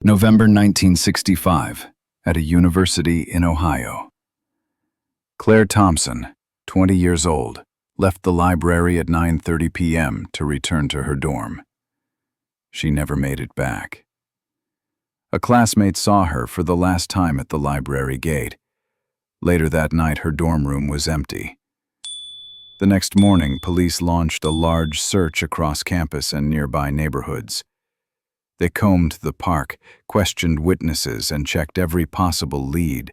November 1965, at a university in Ohio. Claire Thompson, 20 years old, left the library at 9:30 p.m. to return to her dorm. She never made it back. A classmate saw her for the last time at the library gate. Later that night, her dorm room was empty. The next morning, police launched a large search across campus and nearby neighborhoods. They combed the park, questioned witnesses, and checked every possible lead,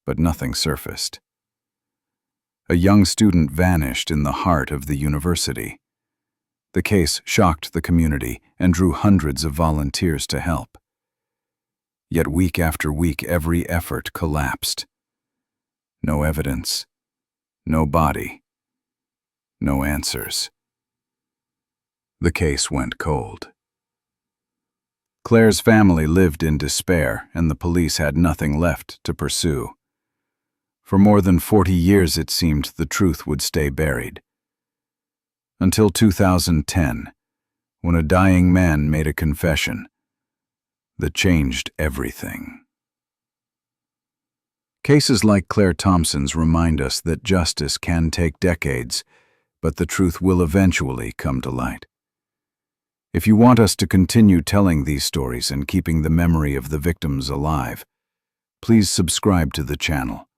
but nothing surfaced. A young student vanished in the heart of the university. The case shocked the community and drew hundreds of volunteers to help. Yet week after week, every effort collapsed. No evidence, no body, no answers. The case went cold. Claire's family lived in despair, and the police had nothing left to pursue. For more than 40 years, it seemed the truth would stay buried. Until 2010, when a dying man made a confession that changed everything. Cases like Claire Thompson's remind us that justice can take decades, but the truth will eventually come to light. If you want us to continue telling these stories and keeping the memory of the victims alive, please subscribe to the channel.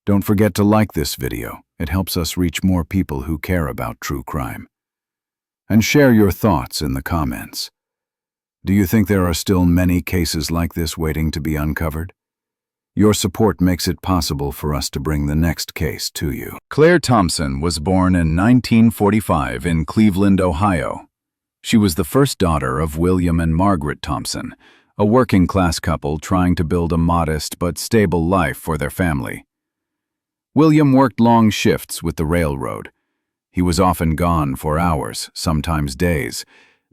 Don't forget to like this video. It helps us reach more people who care about true crime. And share your thoughts in the comments. Do you think there are still many cases like this waiting to be uncovered? Your support makes it possible for us to bring the next case to you. Claire Thompson was born in 1945 in Cleveland, Ohio. She was the first daughter of William and Margaret Thompson, a working-class couple trying to build a modest but stable life for their family. William worked long shifts with the railroad. He was often gone for hours, sometimes days,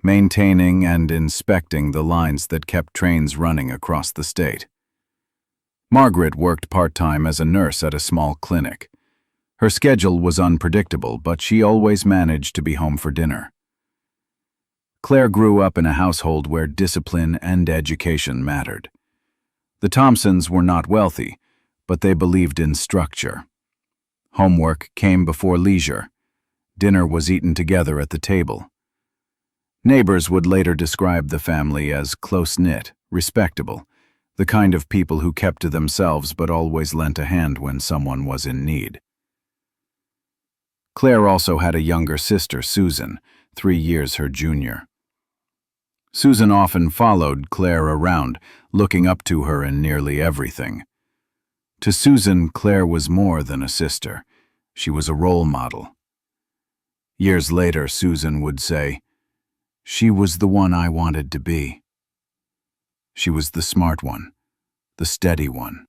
maintaining and inspecting the lines that kept trains running across the state. Margaret worked part-time as a nurse at a small clinic. Her schedule was unpredictable, but she always managed to be home for dinner. Claire grew up in a household where discipline and education mattered. The Thompsons were not wealthy, but they believed in structure. Homework came before leisure. Dinner was eaten together at the table. Neighbors would later describe the family as close-knit, respectable, the kind of people who kept to themselves but always lent a hand when someone was in need. Claire also had a younger sister, Susan, 3 years her junior. Susan often followed Claire around, looking up to her in nearly everything. To Susan, Claire was more than a sister. She was a role model. Years later, Susan would say, "She was the one I wanted to be." She was the smart one, the steady one.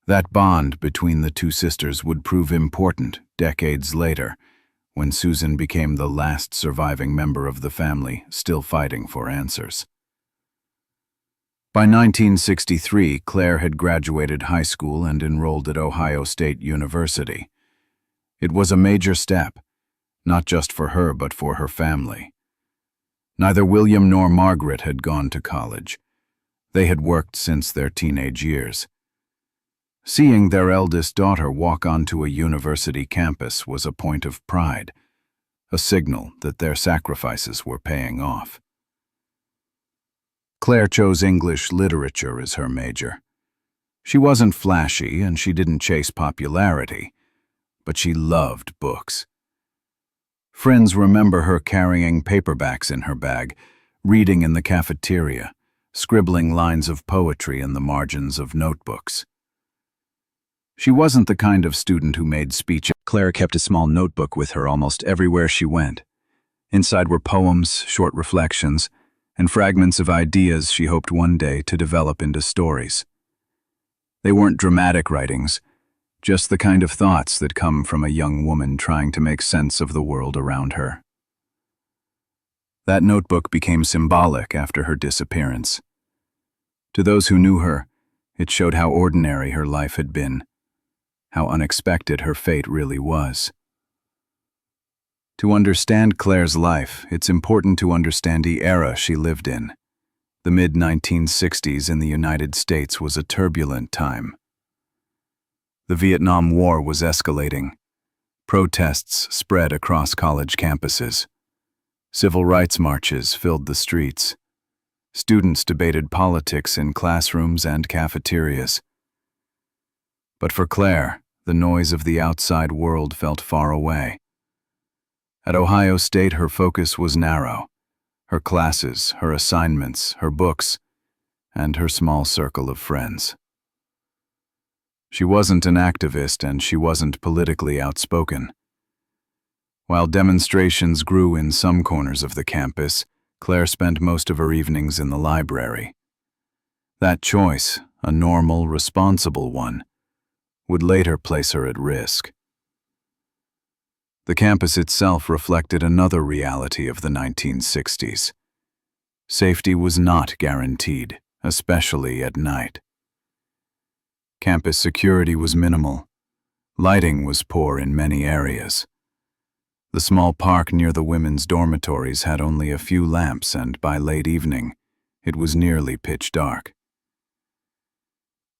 That bond between the two sisters would prove important decades later, when Susan became the last surviving member of the family, still fighting for answers. By 1963, Claire had graduated high school and enrolled at Ohio State University. It was a major step, not just for her but for her family. Neither William nor Margaret had gone to college. They had worked since their teenage years. Seeing their eldest daughter walk onto a university campus was a point of pride, a signal that their sacrifices were paying off. Claire chose English literature as her major. She wasn't flashy and she didn't chase popularity, but she loved books. Friends remember her carrying paperbacks in her bag, reading in the cafeteria, scribbling lines of poetry in the margins of notebooks. She wasn't the kind of student who made speeches. Claire kept a small notebook with her almost everywhere she went. Inside were poems, short reflections, and fragments of ideas she hoped one day to develop into stories. They weren't dramatic writings, just the kind of thoughts that come from a young woman trying to make sense of the world around her. That notebook became symbolic after her disappearance. To those who knew her, it showed how ordinary her life had been, how unexpected her fate really was. To understand Claire's life, it's important to understand the era she lived in. The mid-1960s in the United States was a turbulent time. The Vietnam War was escalating. Protests spread across college campuses. Civil rights marches filled the streets. Students debated politics in classrooms and cafeterias. But for Claire, the noise of the outside world felt far away. At Ohio State, her focus was narrow. Her classes, her assignments, her books, and her small circle of friends. She wasn't an activist and she wasn't politically outspoken. While demonstrations grew in some corners of the campus, Claire spent most of her evenings in the library. That choice, a normal, responsible one, would later place her at risk. The campus itself reflected another reality of the 1960s. Safety was not guaranteed, especially at night. Campus security was minimal. Lighting was poor in many areas. The small park near the women's dormitories had only a few lamps, and by late evening, it was nearly pitch dark.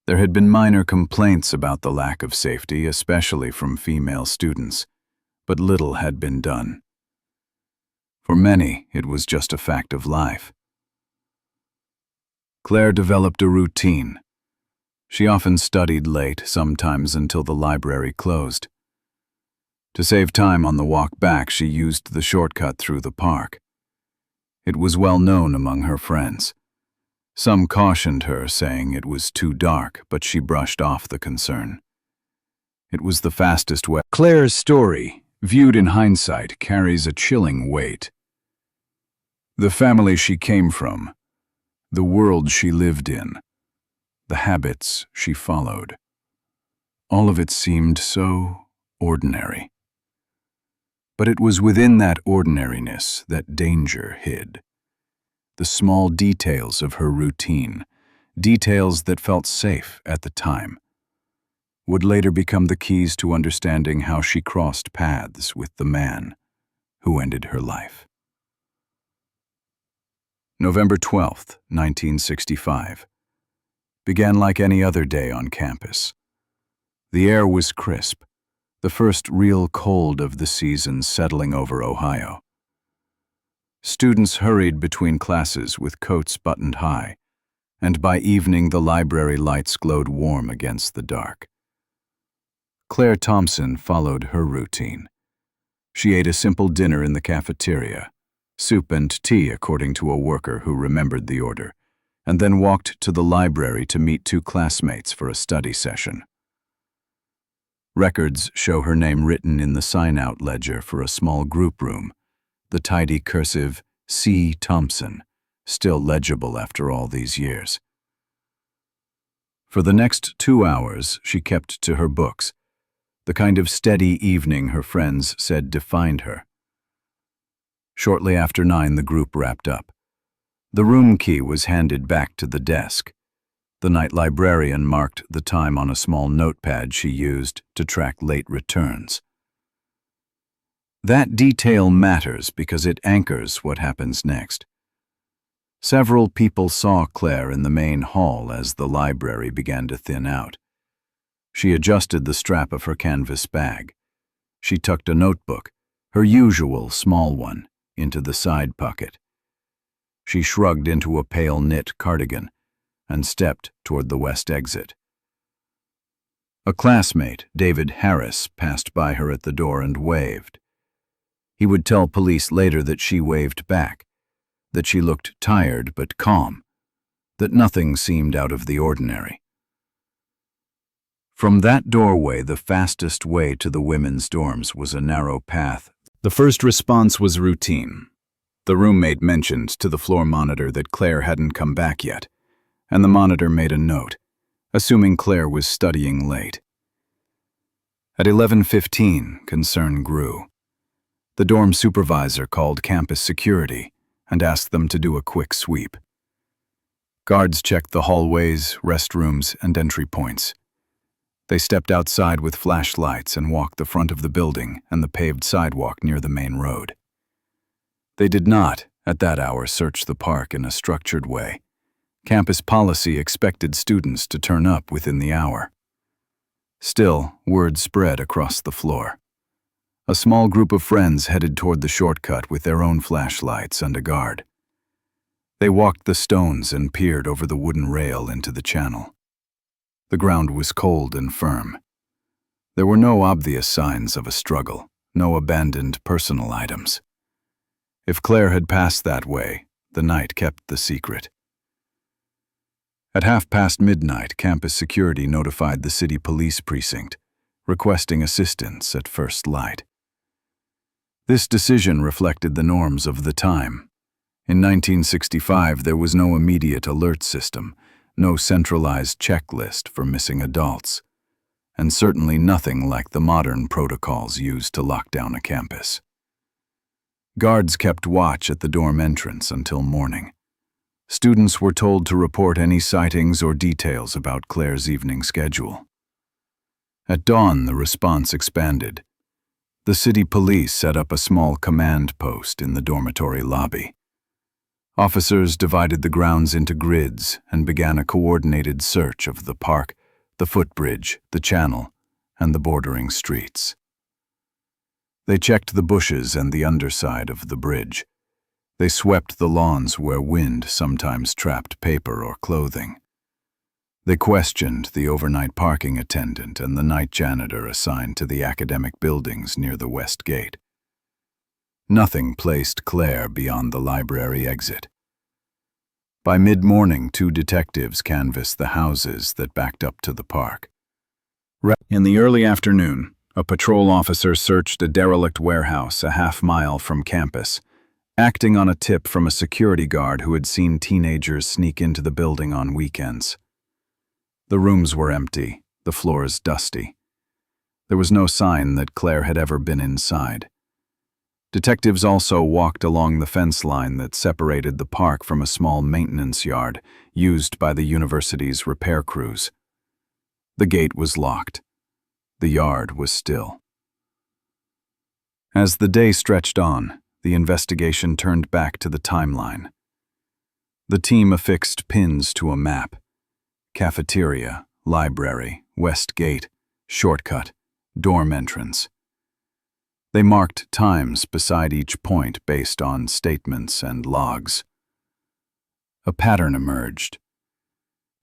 There had been minor complaints about the lack of safety, especially from female students, but little had been done. For many, it was just a fact of life. Claire developed a routine. She often studied late, sometimes until the library closed. To save time on the walk back, she used the shortcut through the park. It was well known among her friends. Some cautioned her, saying it was too dark, but she brushed off the concern. It was the fastest way. Claire's story, viewed in hindsight, carries a chilling weight. The family she came from, the world she lived in, the habits she followed. All of it seemed so ordinary. But it was within that ordinariness that danger hid. The small details of her routine, details that felt safe at the time, would later become the keys to understanding how she crossed paths with the man who ended her life. November 12, 1965, began like any other day on campus. The air was crisp, the first real cold of the season settling over Ohio. Students hurried between classes with coats buttoned high, and by evening the library lights glowed warm against the dark. Claire Thompson followed her routine. She ate a simple dinner in the cafeteria, soup and tea according to a worker who remembered the order, and then walked to the library to meet two classmates for a study session. Records show her name written in the sign-out ledger for a small group room, the tidy cursive C. Thompson, still legible after all these years. For the next 2 hours, she kept to her books, the kind of steady evening her friends said defined her. Shortly after 9, the group wrapped up. The room key was handed back to the desk. The night librarian marked the time on a small notepad she used to track late returns. That detail matters because it anchors what happens next. Several people saw Claire in the main hall as the library began to thin out. She adjusted the strap of her canvas bag. She tucked a notebook, her usual small one, into the side pocket. She shrugged into a pale knit cardigan and stepped toward the west exit. A classmate, David Harris, passed by her at the door and waved. He would tell police later that she waved back, that she looked tired but calm, that nothing seemed out of the ordinary. From that doorway, the fastest way to the women's dorms was a narrow path. The first response was routine. The roommate mentioned to the floor monitor that Claire hadn't come back yet, and the monitor made a note, assuming Claire was studying late. At 11:15, concern grew. The dorm supervisor called campus security and asked them to do a quick sweep. Guards checked the hallways, restrooms, and entry points. They stepped outside with flashlights and walked the front of the building and the paved sidewalk near the main road. They did not, at that hour, search the park in a structured way. Campus policy expected students to turn up within the hour. Still, word spread across the floor. A small group of friends headed toward the shortcut with their own flashlights and a guard. They walked the stones and peered over the wooden rail into the channel. The ground was cold and firm. There were no obvious signs of a struggle, no abandoned personal items. If Claire had passed that way, the night kept the secret. At midnight, campus security notified the city police precinct, requesting assistance at first light. This decision reflected the norms of the time. In 1965, there was no immediate alert system, no centralized checklist for missing adults, and certainly nothing like the modern protocols used to lock down a campus. Guards kept watch at the dorm entrance until morning. Students were told to report any sightings or details about Claire's evening schedule. At dawn, the response expanded. The city police set up a small command post in the dormitory lobby. Officers divided the grounds into grids and began a coordinated search of the park, the footbridge, the channel, and the bordering streets. They checked the bushes and the underside of the bridge. They swept the lawns where wind sometimes trapped paper or clothing. They questioned the overnight parking attendant and the night janitor assigned to the academic buildings near the west gate. Nothing placed Claire beyond the library exit. By mid-morning, 2 detectives canvassed the houses that backed up to the park. In the early afternoon, a patrol officer searched a derelict warehouse a half-mile from campus, acting on a tip from a security guard who had seen teenagers sneak into the building on weekends. The rooms were empty, the floors dusty. There was no sign that Claire had ever been inside. Detectives also walked along the fence line that separated the park from a small maintenance yard used by the university's repair crews. The gate was locked. The yard was still. As the day stretched on, the investigation turned back to the timeline. The team affixed pins to a map. Cafeteria, library, west gate, shortcut, dorm entrance. They marked times beside each point based on statements and logs. A pattern emerged.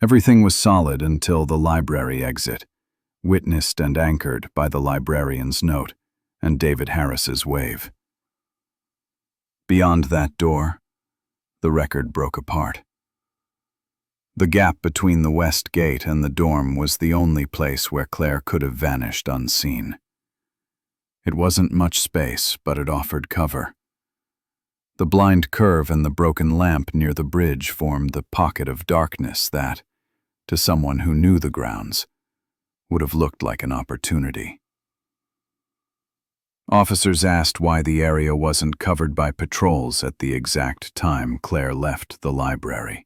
Everything was solid until the library exit, witnessed and anchored by the librarian's note and David Harris's wave. Beyond that door, the record broke apart. The gap between the west gate and the dorm was the only place where Claire could have vanished unseen. It wasn't much space, but it offered cover. The blind curve and the broken lamp near the bridge formed the pocket of darkness that, to someone who knew the grounds, would have looked like an opportunity. Officers asked why the area wasn't covered by patrols at the exact time Claire left the library.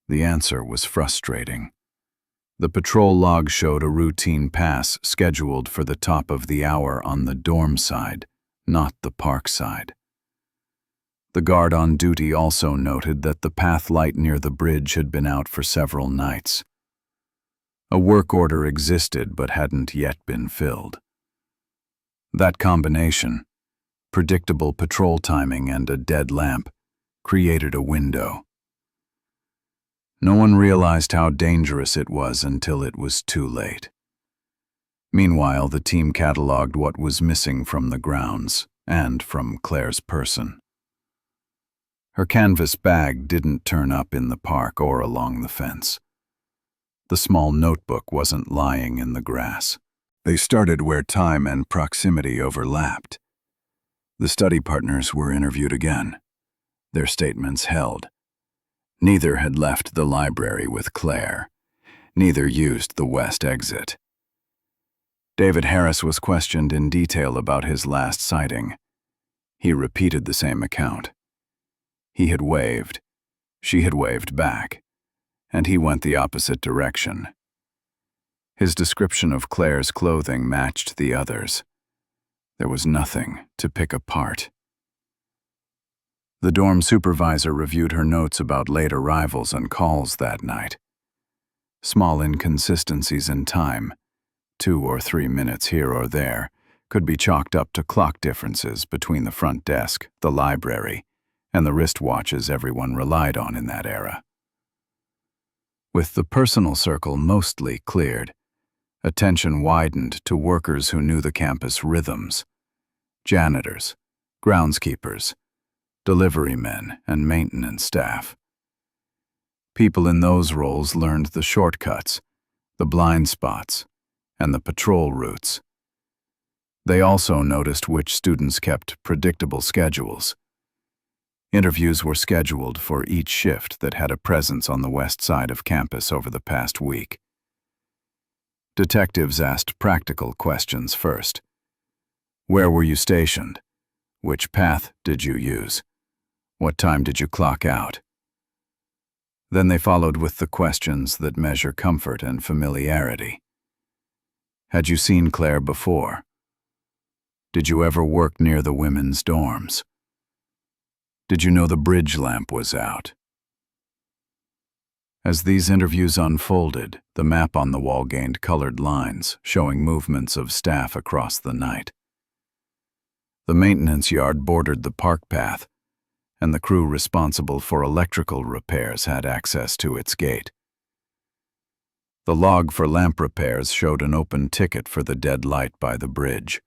The answer was frustrating. The patrol log showed a routine pass scheduled for the top of the hour on the dorm side, not the park side. The guard on duty also noted that the path light near the bridge had been out for several nights. A work order existed but hadn't yet been filled. That combination, predictable patrol timing and a dead lamp, created a window. No one realized how dangerous it was until it was too late. Meanwhile, the team cataloged what was missing from the grounds and from Claire's person. Her canvas bag didn't turn up in the park or along the fence. The small notebook wasn't lying in the grass. They started where time and proximity overlapped. The study partners were interviewed again. Their statements held. Neither had left the library with Claire. Neither used the west exit. David Harris was questioned in detail about his last sighting. He repeated the same account. He had waved. She had waved back. And he went the opposite direction. His description of Claire's clothing matched the others. There was nothing to pick apart. The dorm supervisor reviewed her notes about late arrivals and calls that night. Small inconsistencies in time, 2 or 3 minutes here or there, could be chalked up to clock differences between the front desk, the library, and the wristwatches everyone relied on in that era. With the personal circle mostly cleared, attention widened to workers who knew the campus rhythms: janitors, groundskeepers, delivery men, and maintenance staff. People in those roles learned the shortcuts, the blind spots, and the patrol routes. They also noticed which students kept predictable schedules. Interviews were scheduled for each shift that had a presence on the west side of campus over the past week. Detectives asked practical questions first. Where were you stationed? Which path did you use? What time did you clock out? Then they followed with the questions that measure comfort and familiarity. Had you seen Claire before? Did you ever work near the women's dorms? Did you know the bridge lamp was out? As these interviews unfolded, the map on the wall gained colored lines, showing movements of staff across the night. The maintenance yard bordered the park path, and the crew responsible for electrical repairs had access to its gate. The log for lamp repairs showed an open ticket for the dead light by the bridge.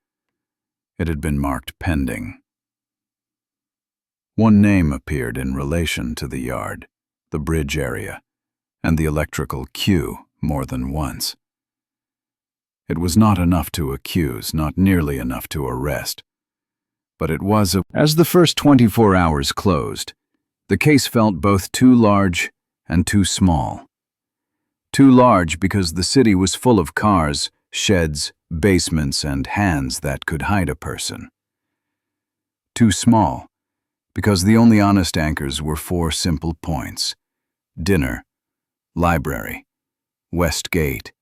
It had been marked pending. One name appeared in relation to the yard, the bridge area, and the electrical queue more than once. It was not enough to accuse, not nearly enough to arrest. But it was As the first 24 hours closed, the case felt both too large and too small. Too large because the city was full of cars, sheds, basements, and hands that could hide a person. Too small because the only honest anchors were 4 simple points: dinner, library, west gate,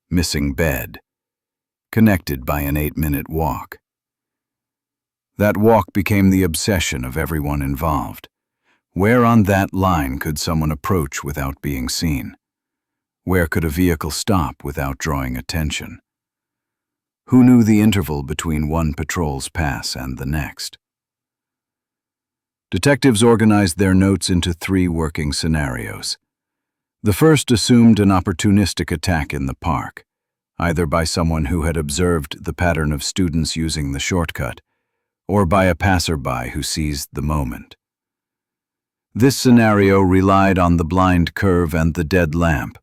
missing bed, connected by an 8-minute walk. That walk became the obsession of everyone involved. Where on that line could someone approach without being seen? Where could a vehicle stop without drawing attention? Who knew the interval between one patrol's pass and the next? Detectives organized their notes into 3 working scenarios. The first assumed an opportunistic attack in the park, either by someone who had observed the pattern of students using the shortcut, or by a passerby who seized the moment. This scenario relied on the blind curve and the dead lamp,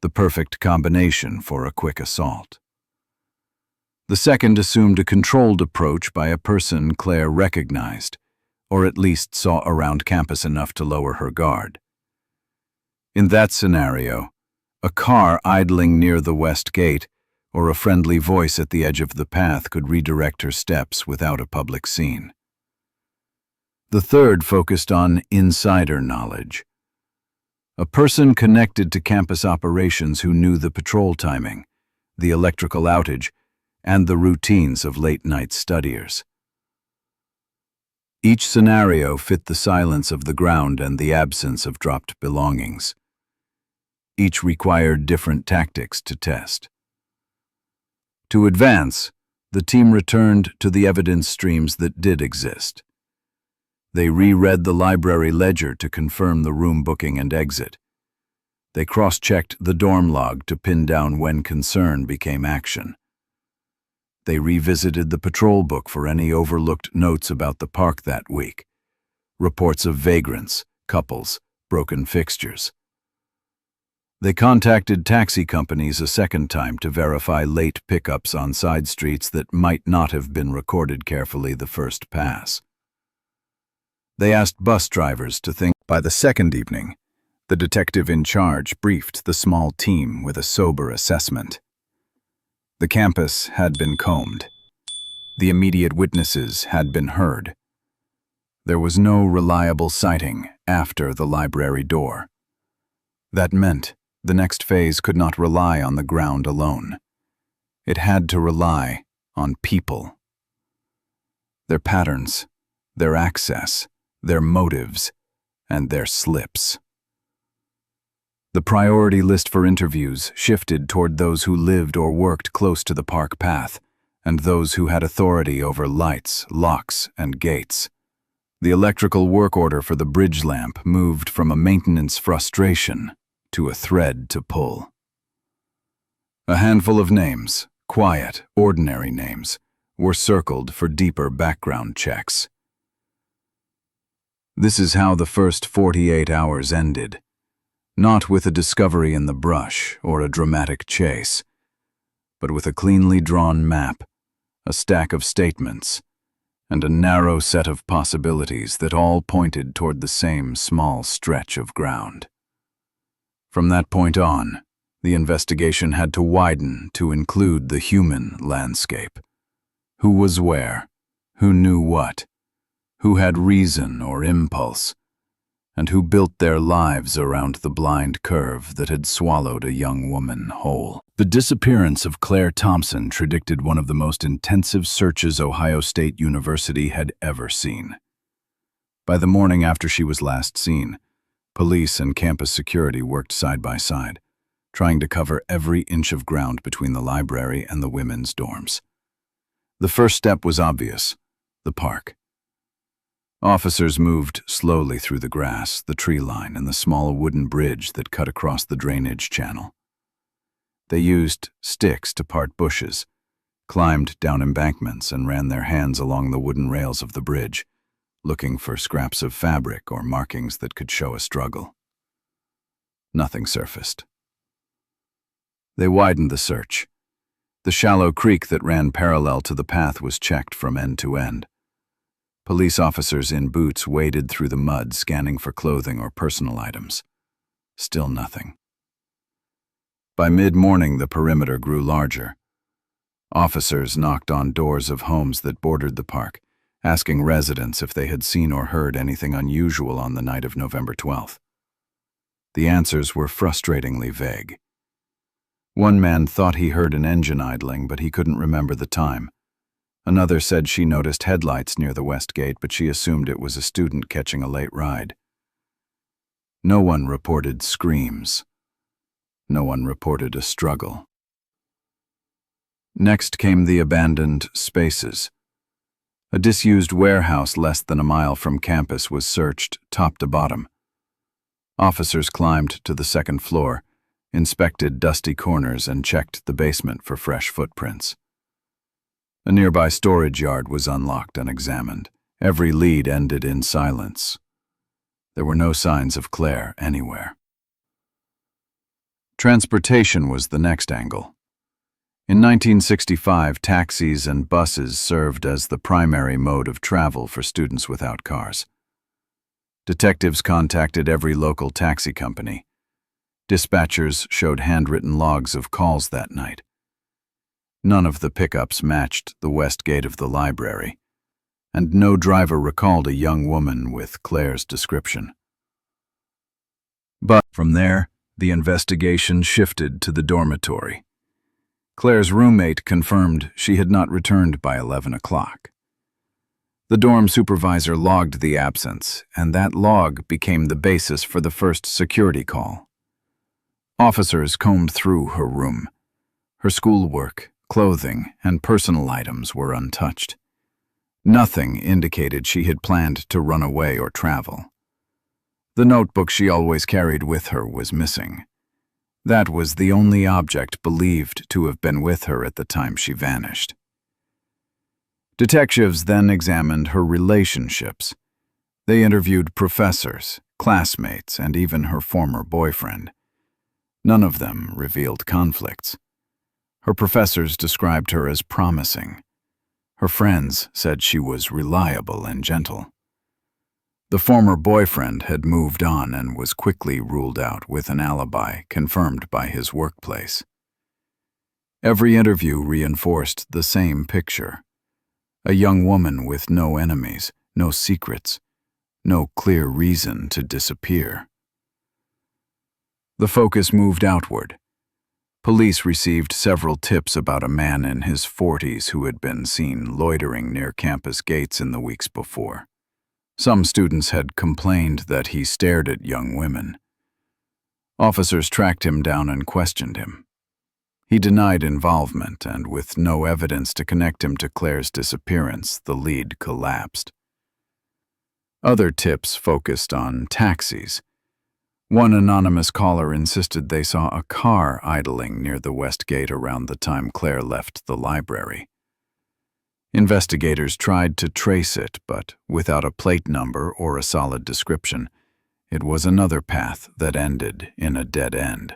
the perfect combination for a quick assault. The second assumed a controlled approach by a person Claire recognized, or at least saw around campus enough to lower her guard. In that scenario, a car idling near the west gate or a friendly voice at the edge of the path could redirect her steps without a public scene. The third focused on insider knowledge. A person connected to campus operations who knew the patrol timing, the electrical outage, and the routines of late-night studiers. Each scenario fit the silence of the ground and the absence of dropped belongings. Each required different tactics to test. To advance, the team returned to the evidence streams that did exist. They reread the library ledger to confirm the room booking and exit. They cross-checked the dorm log to pin down when concern became action. They revisited the patrol book for any overlooked notes about the park that week, reports of vagrants, couples, broken fixtures. They contacted taxi companies a second time to verify late pickups on side streets that might not have been recorded carefully the first pass. They asked bus drivers to think. By the second evening, the detective in charge briefed the small team with a sober assessment. The campus had been combed. The immediate witnesses had been heard. There was no reliable sighting after the library door. That meant the next phase could not rely on the ground alone. It had to rely on people. Their patterns, their access, their motives, and their slips. The priority list for interviews shifted toward those who lived or worked close to the park path, and those who had authority over lights, locks, and gates. The electrical work order for the bridge lamp moved from a maintenance frustration to a thread to pull. A handful of names, quiet, ordinary names, were circled for deeper background checks. This is how the first 48 hours ended, not with a discovery in the brush or a dramatic chase, but with a cleanly drawn map, a stack of statements, and a narrow set of possibilities that all pointed toward the same small stretch of ground. From that point on, the investigation had to widen to include the human landscape. Who was where? Who knew what? Who had reason or impulse? And who built their lives around the blind curve that had swallowed a young woman whole? The disappearance of Claire Thompson predicted one of the most intensive searches Ohio State University had ever seen. By the morning after she was last seen, police and campus security worked side by side, trying to cover every inch of ground between the library and the women's dorms. The first step was obvious: the park. Officers moved slowly through the grass, the tree line, and the small wooden bridge that cut across the drainage channel. They used sticks to part bushes, climbed down embankments, and ran their hands along the wooden rails of the bridge, looking for scraps of fabric or markings that could show a struggle. Nothing surfaced. They widened the search. The shallow creek that ran parallel to the path was checked from end to end. Police officers in boots waded through the mud, scanning for clothing or personal items. Still nothing. By mid-morning, the perimeter grew larger. Officers knocked on doors of homes that bordered the park, asking residents if they had seen or heard anything unusual on the night of November 12th. The answers were frustratingly vague. One man thought he heard an engine idling, but he couldn't remember the time. Another said she noticed headlights near the west gate, but she assumed it was a student catching a late ride. No one reported screams. No one reported a struggle. Next came the abandoned spaces. A disused warehouse less than a mile from campus was searched top to bottom. Officers climbed to the second floor, inspected dusty corners, and checked the basement for fresh footprints. A nearby storage yard was unlocked and examined. Every lead ended in silence. There were no signs of Claire anywhere. Transportation was the next angle. In 1965, taxis and buses served as the primary mode of travel for students without cars. Detectives contacted every local taxi company. Dispatchers showed handwritten logs of calls that night. None of the pickups matched the west gate of the library, and no driver recalled a young woman with Claire's description. But from there, the investigation shifted to the dormitory. Claire's roommate confirmed she had not returned by 11 o'clock. The dorm supervisor logged the absence, and that log became the basis for the first security call. Officers combed through her room. Her schoolwork, clothing, and personal items were untouched. Nothing indicated she had planned to run away or travel. The notebook she always carried with her was missing. That was the only object believed to have been with her at the time she vanished. Detectives then examined her relationships. They interviewed professors, classmates, and even her former boyfriend. None of them revealed conflicts. Her professors described her as promising. Her friends said she was reliable and gentle. The former boyfriend had moved on and was quickly ruled out with an alibi confirmed by his workplace. Every interview reinforced the same picture: a young woman with no enemies, no secrets, no clear reason to disappear. The focus moved outward. Police received several tips about a man in his 40s who had been seen loitering near campus gates in the weeks before. Some students had complained that he stared at young women. Officers tracked him down and questioned him. He denied involvement, and with no evidence to connect him to Claire's disappearance, the lead collapsed. Other tips focused on taxis. One anonymous caller insisted they saw a car idling near the west gate around the time Claire left the library. Investigators tried to trace it, but without a plate number or a solid description, it was another path that ended in a dead end.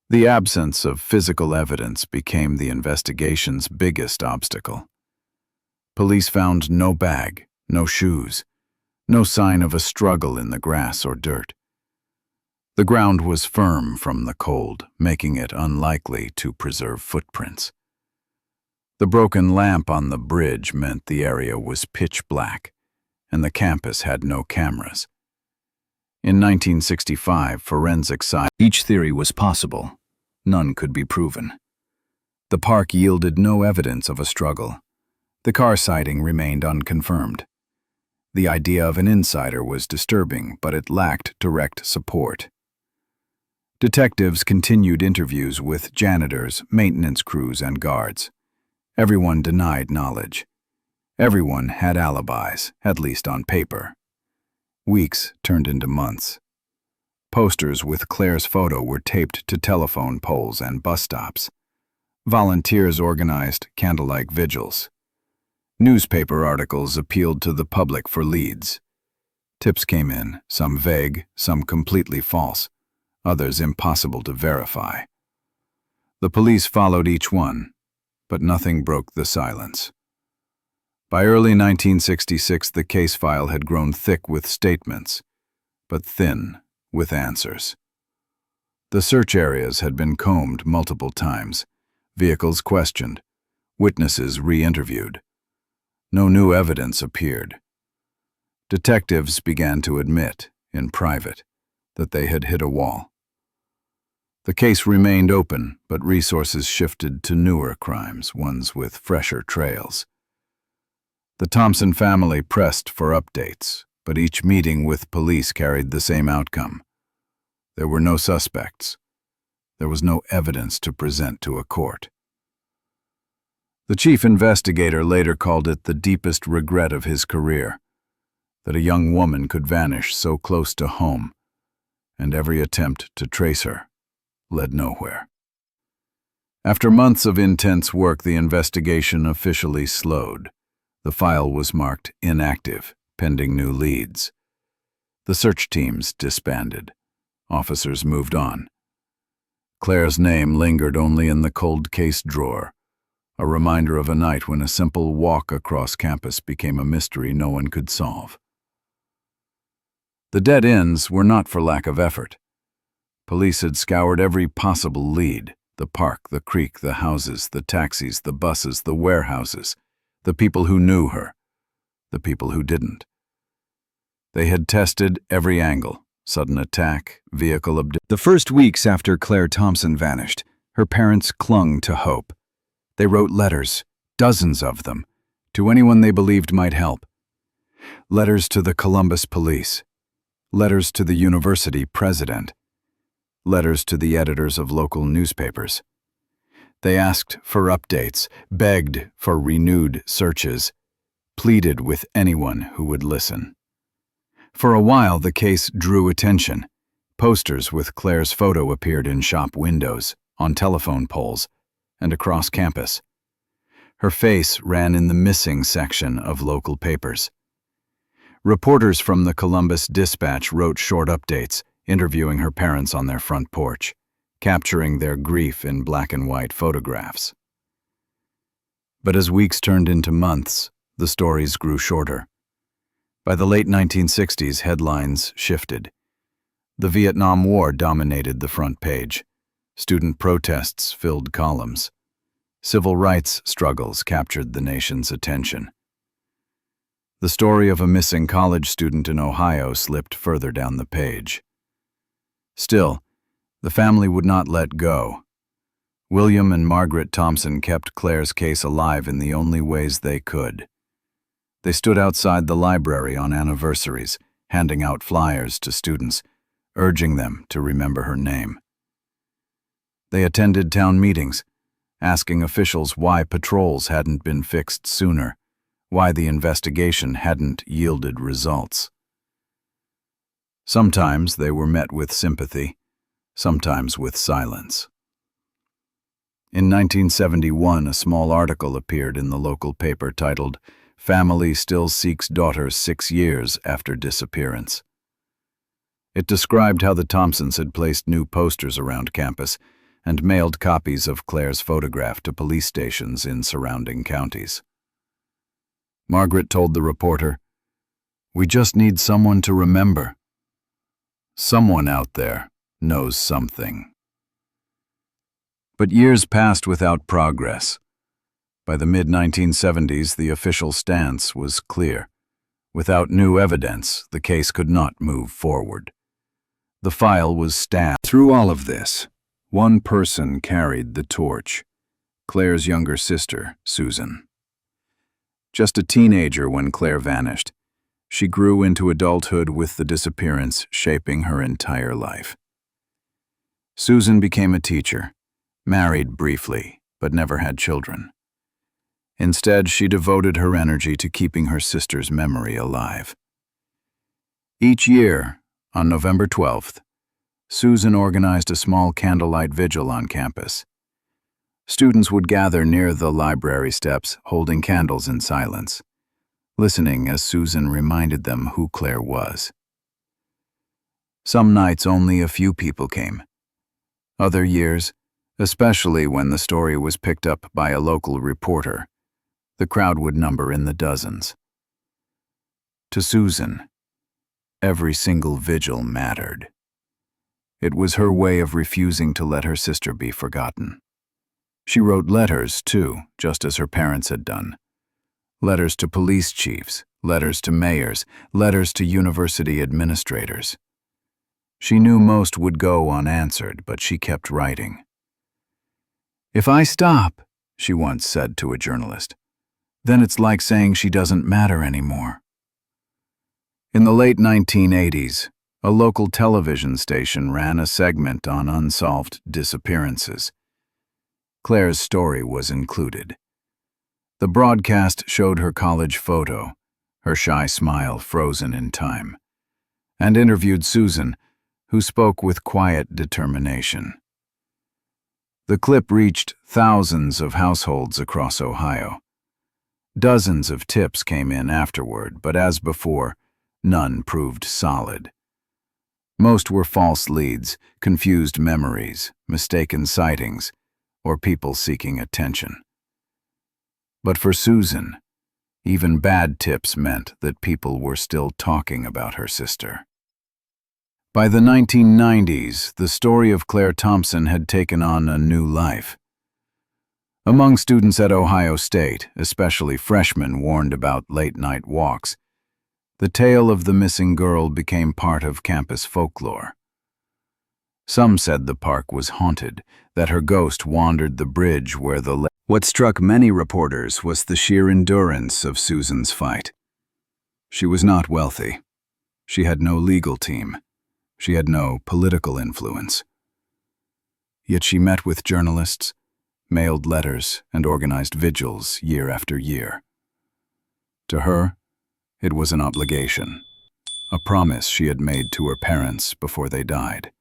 The absence of physical evidence became the investigation's biggest obstacle. Police found no bag, no shoes, no sign of a struggle in the grass or dirt. The ground was firm from the cold, making it unlikely to preserve footprints. The broken lamp on the bridge meant the area was pitch black, and the campus had no cameras. In 1965, forensic science. Each theory was possible. None could be proven. The park yielded no evidence of a struggle. The car sighting remained unconfirmed. The idea of an insider was disturbing, but it lacked direct support. Detectives continued interviews with janitors, maintenance crews, and guards. Everyone denied knowledge. Everyone had alibis, at least on paper. Weeks turned into months. Posters with Claire's photo were taped to telephone poles and bus stops. Volunteers organized candlelight vigils. Newspaper articles appealed to the public for leads. Tips came in, some vague, some completely false, others impossible to verify. The police followed each one, but nothing broke the silence. By early 1966, the case file had grown thick with statements, but thin with answers. The search areas had been combed multiple times, vehicles questioned, witnesses re-interviewed. No new evidence appeared. Detectives began to admit, in private, that they had hit a wall. The case remained open, but resources shifted to newer crimes, ones with fresher trails. The Thompson family pressed for updates, but each meeting with police carried the same outcome. There were no suspects. There was no evidence to present to a court. The chief investigator later called it the deepest regret of his career, that a young woman could vanish so close to home, and every attempt to trace her led nowhere. After months of intense work, the investigation officially slowed. The file was marked inactive, pending new leads. The search teams disbanded. Officers moved on. Claire's name lingered only in the cold case drawer, a reminder of a night when a simple walk across campus became a mystery no one could solve. The dead ends were not for lack of effort. Police had scoured every possible lead: the park, the creek, the houses, the taxis, the buses, the warehouses, the people who knew her, the people who didn't. They had tested every angle: sudden attack, vehicle abduction. The first weeks after Claire Thompson vanished, her parents clung to hope. They wrote letters, dozens of them, to anyone they believed might help. Letters to the Columbus police, letters to the university president, letters to the editors of local newspapers. They asked for updates, begged for renewed searches, pleaded with anyone who would listen. For a while, the case drew attention. Posters with Claire's photo appeared in shop windows, on telephone poles, and across campus. Her face ran in the missing section of local papers. Reporters from the Columbus Dispatch wrote short updates, interviewing her parents on their front porch, capturing their grief in black and white photographs. But as weeks turned into months, the stories grew shorter. By the late 1960s, headlines shifted. The Vietnam War dominated the front page. Student protests filled columns. Civil rights struggles captured the nation's attention. The story of a missing college student in Ohio slipped further down the page. Still, the family would not let go. William and Margaret Thompson kept Claire's case alive in the only ways they could. They stood outside the library on anniversaries, handing out flyers to students, urging them to remember her name. They attended town meetings, asking officials why patrols hadn't been fixed sooner, why the investigation hadn't yielded results. Sometimes they were met with sympathy, sometimes with silence. In 1971, a small article appeared in the local paper titled, "Family Still Seeks Daughter 6 Years After Disappearance." It described how the Thompsons had placed new posters around campus and mailed copies of Claire's photograph to police stations in surrounding counties. Margaret told the reporter, "We just need someone to remember. Someone out there knows something." But years passed without progress. By the mid-1970s, the official stance was clear. Without new evidence, the case could not move forward. The file was stabbed. Through all of this, one person carried the torch: Claire's younger sister, Susan. Just a teenager when Claire vanished, she grew into adulthood with the disappearance shaping her entire life. Susan became a teacher, married briefly, but never had children. Instead, she devoted her energy to keeping her sister's memory alive. Each year, on November 12th, Susan organized a small candlelight vigil on campus. Students would gather near the library steps, holding candles in silence, listening as Susan reminded them who Claire was. Some nights only a few people came. Other years, especially when the story was picked up by a local reporter, the crowd would number in the dozens. To Susan, every single vigil mattered. It was her way of refusing to let her sister be forgotten. She wrote letters, too, just as her parents had done. Letters to police chiefs, letters to mayors, letters to university administrators. She knew most would go unanswered, but she kept writing. "If I stop," she once said to a journalist, "then it's like saying she doesn't matter anymore." In the late 1980s, a local television station ran a segment on unsolved disappearances. Claire's story was included. The broadcast showed her college photo, her shy smile frozen in time, and interviewed Susan, who spoke with quiet determination. The clip reached thousands of households across Ohio. Dozens of tips came in afterward, but as before, none proved solid. Most were false leads, confused memories, mistaken sightings, or people seeking attention. But for Susan, even bad tips meant that people were still talking about her sister. By the 1990s, the story of Claire Thompson had taken on a new life. Among students at Ohio State, especially freshmen warned about late-night walks, the tale of the missing girl became part of campus folklore. Some said the park was haunted, that her ghost wandered the bridge where the What struck many reporters was the sheer endurance of Susan's fight. She was not wealthy. She had no legal team. She had no political influence. Yet she met with journalists, mailed letters, and organized vigils year after year. To her, it was an obligation, a promise she had made to her parents before they died,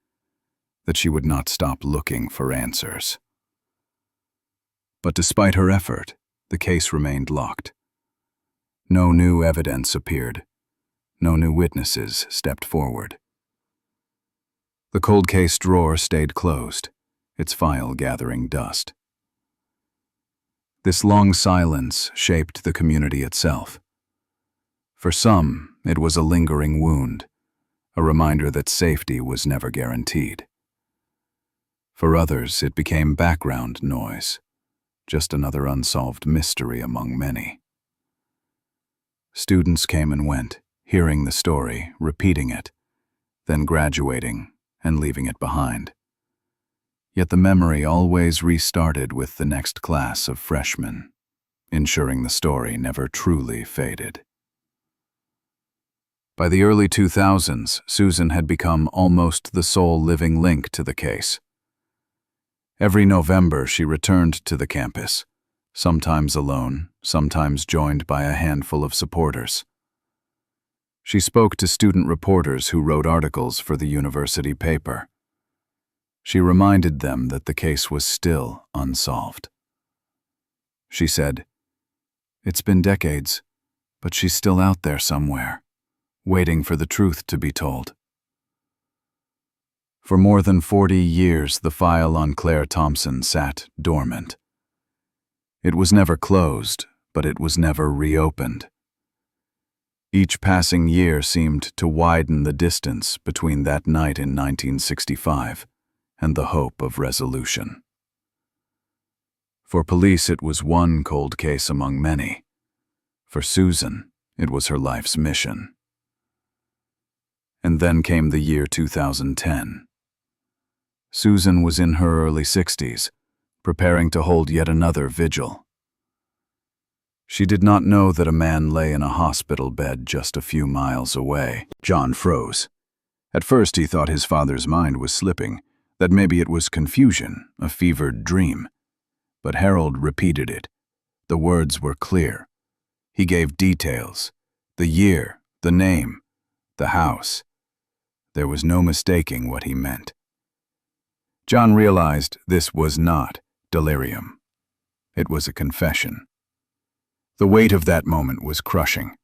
that she would not stop looking for answers. But despite her effort, the case remained locked. No new evidence appeared. No new witnesses stepped forward. The cold case drawer stayed closed, its file gathering dust. This long silence shaped the community itself. For some, it was a lingering wound, a reminder that safety was never guaranteed. For others, it became background noise, just another unsolved mystery among many. Students came and went, hearing the story, repeating it, then graduating and leaving it behind. Yet the memory always restarted with the next class of freshmen, ensuring the story never truly faded. By the early 2000s, Susan had become almost the sole living link to the case. Every November, she returned to the campus, sometimes alone, sometimes joined by a handful of supporters. She spoke to student reporters who wrote articles for the university paper. She reminded them that the case was still unsolved. She said, "It's been decades, but she's still out there somewhere, waiting for the truth to be told." For more than 40 years, the file on Claire Thompson sat dormant. It was never closed, but it was never reopened. Each passing year seemed to widen the distance between that night in 1965 and the hope of resolution. For police, it was one cold case among many. For Susan, it was her life's mission. And then came the year 2010. Susan was in her early 60s, preparing to hold yet another vigil. She did not know that a man lay in a hospital bed just a few miles away. John froze. At first he thought his father's mind was slipping, that maybe it was confusion, a fevered dream. But Harold repeated it. The words were clear. He gave details, the year, the name, the house. There was no mistaking what he meant. John realized this was not delirium. It was a confession. The weight of that moment was crushing.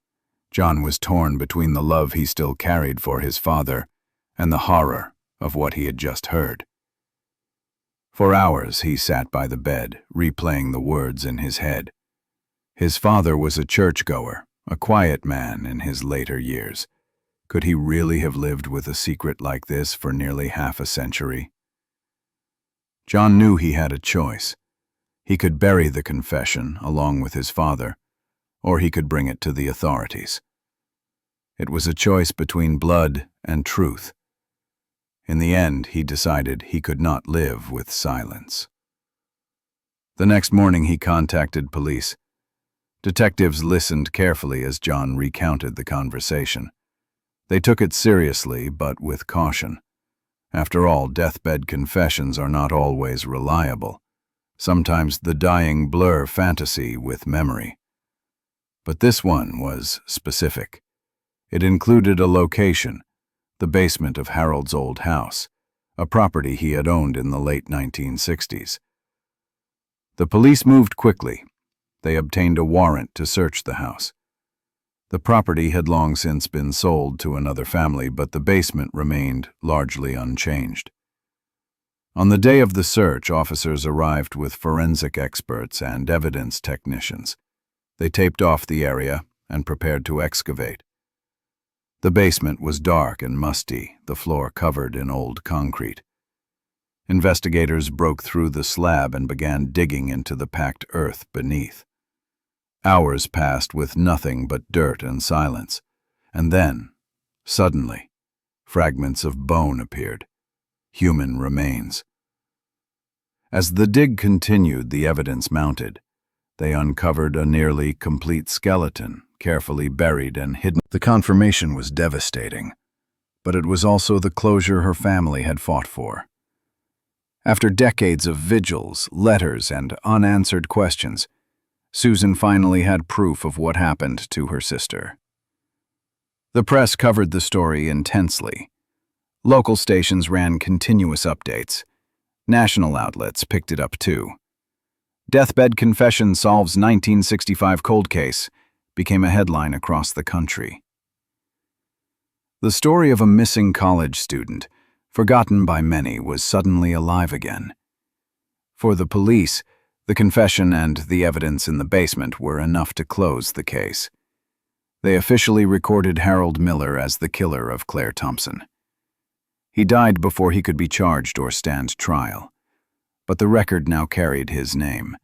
John was torn between the love he still carried for his father and the horror of what he had just heard. For hours he sat by the bed, replaying the words in his head. His father was a churchgoer, a quiet man in his later years. Could he really have lived with a secret like this for nearly half a century? John knew he had a choice. He could bury the confession along with his father, or he could bring it to the authorities. It was a choice between blood and truth. In the end, he decided he could not live with silence. The next morning, he contacted police. Detectives listened carefully as John recounted the conversation. They took it seriously, but with caution. After all, deathbed confessions are not always reliable. Sometimes the dying blur fantasy with memory. But this one was specific. It included a location, the basement of Harold's old house, a property he had owned in the late 1960s. The police moved quickly. They obtained a warrant to search the house. The property had long since been sold to another family, but the basement remained largely unchanged. On the day of the search, officers arrived with forensic experts and evidence technicians. They taped off the area and prepared to excavate. The basement was dark and musty, the floor covered in old concrete. Investigators broke through the slab and began digging into the packed earth beneath. Hours passed with nothing but dirt and silence, and then, suddenly, fragments of bone appeared, human remains. As the dig continued, the evidence mounted. They uncovered a nearly complete skeleton, carefully buried and hidden. The confirmation was devastating, but it was also the closure her family had fought for. After decades of vigils, letters, and unanswered questions, Susan finally had proof of what happened to her sister. The press covered the story intensely. Local stations ran continuous updates. National outlets picked it up too. "Deathbed Confession Solves 1965 Cold Case" became a headline across the country. The story of a missing college student, forgotten by many, was suddenly alive again. For the police, the confession and the evidence in the basement were enough to close the case. They officially recorded Harold Miller as the killer of Claire Thompson. He died before he could be charged or stand trial, but the record now carried his name.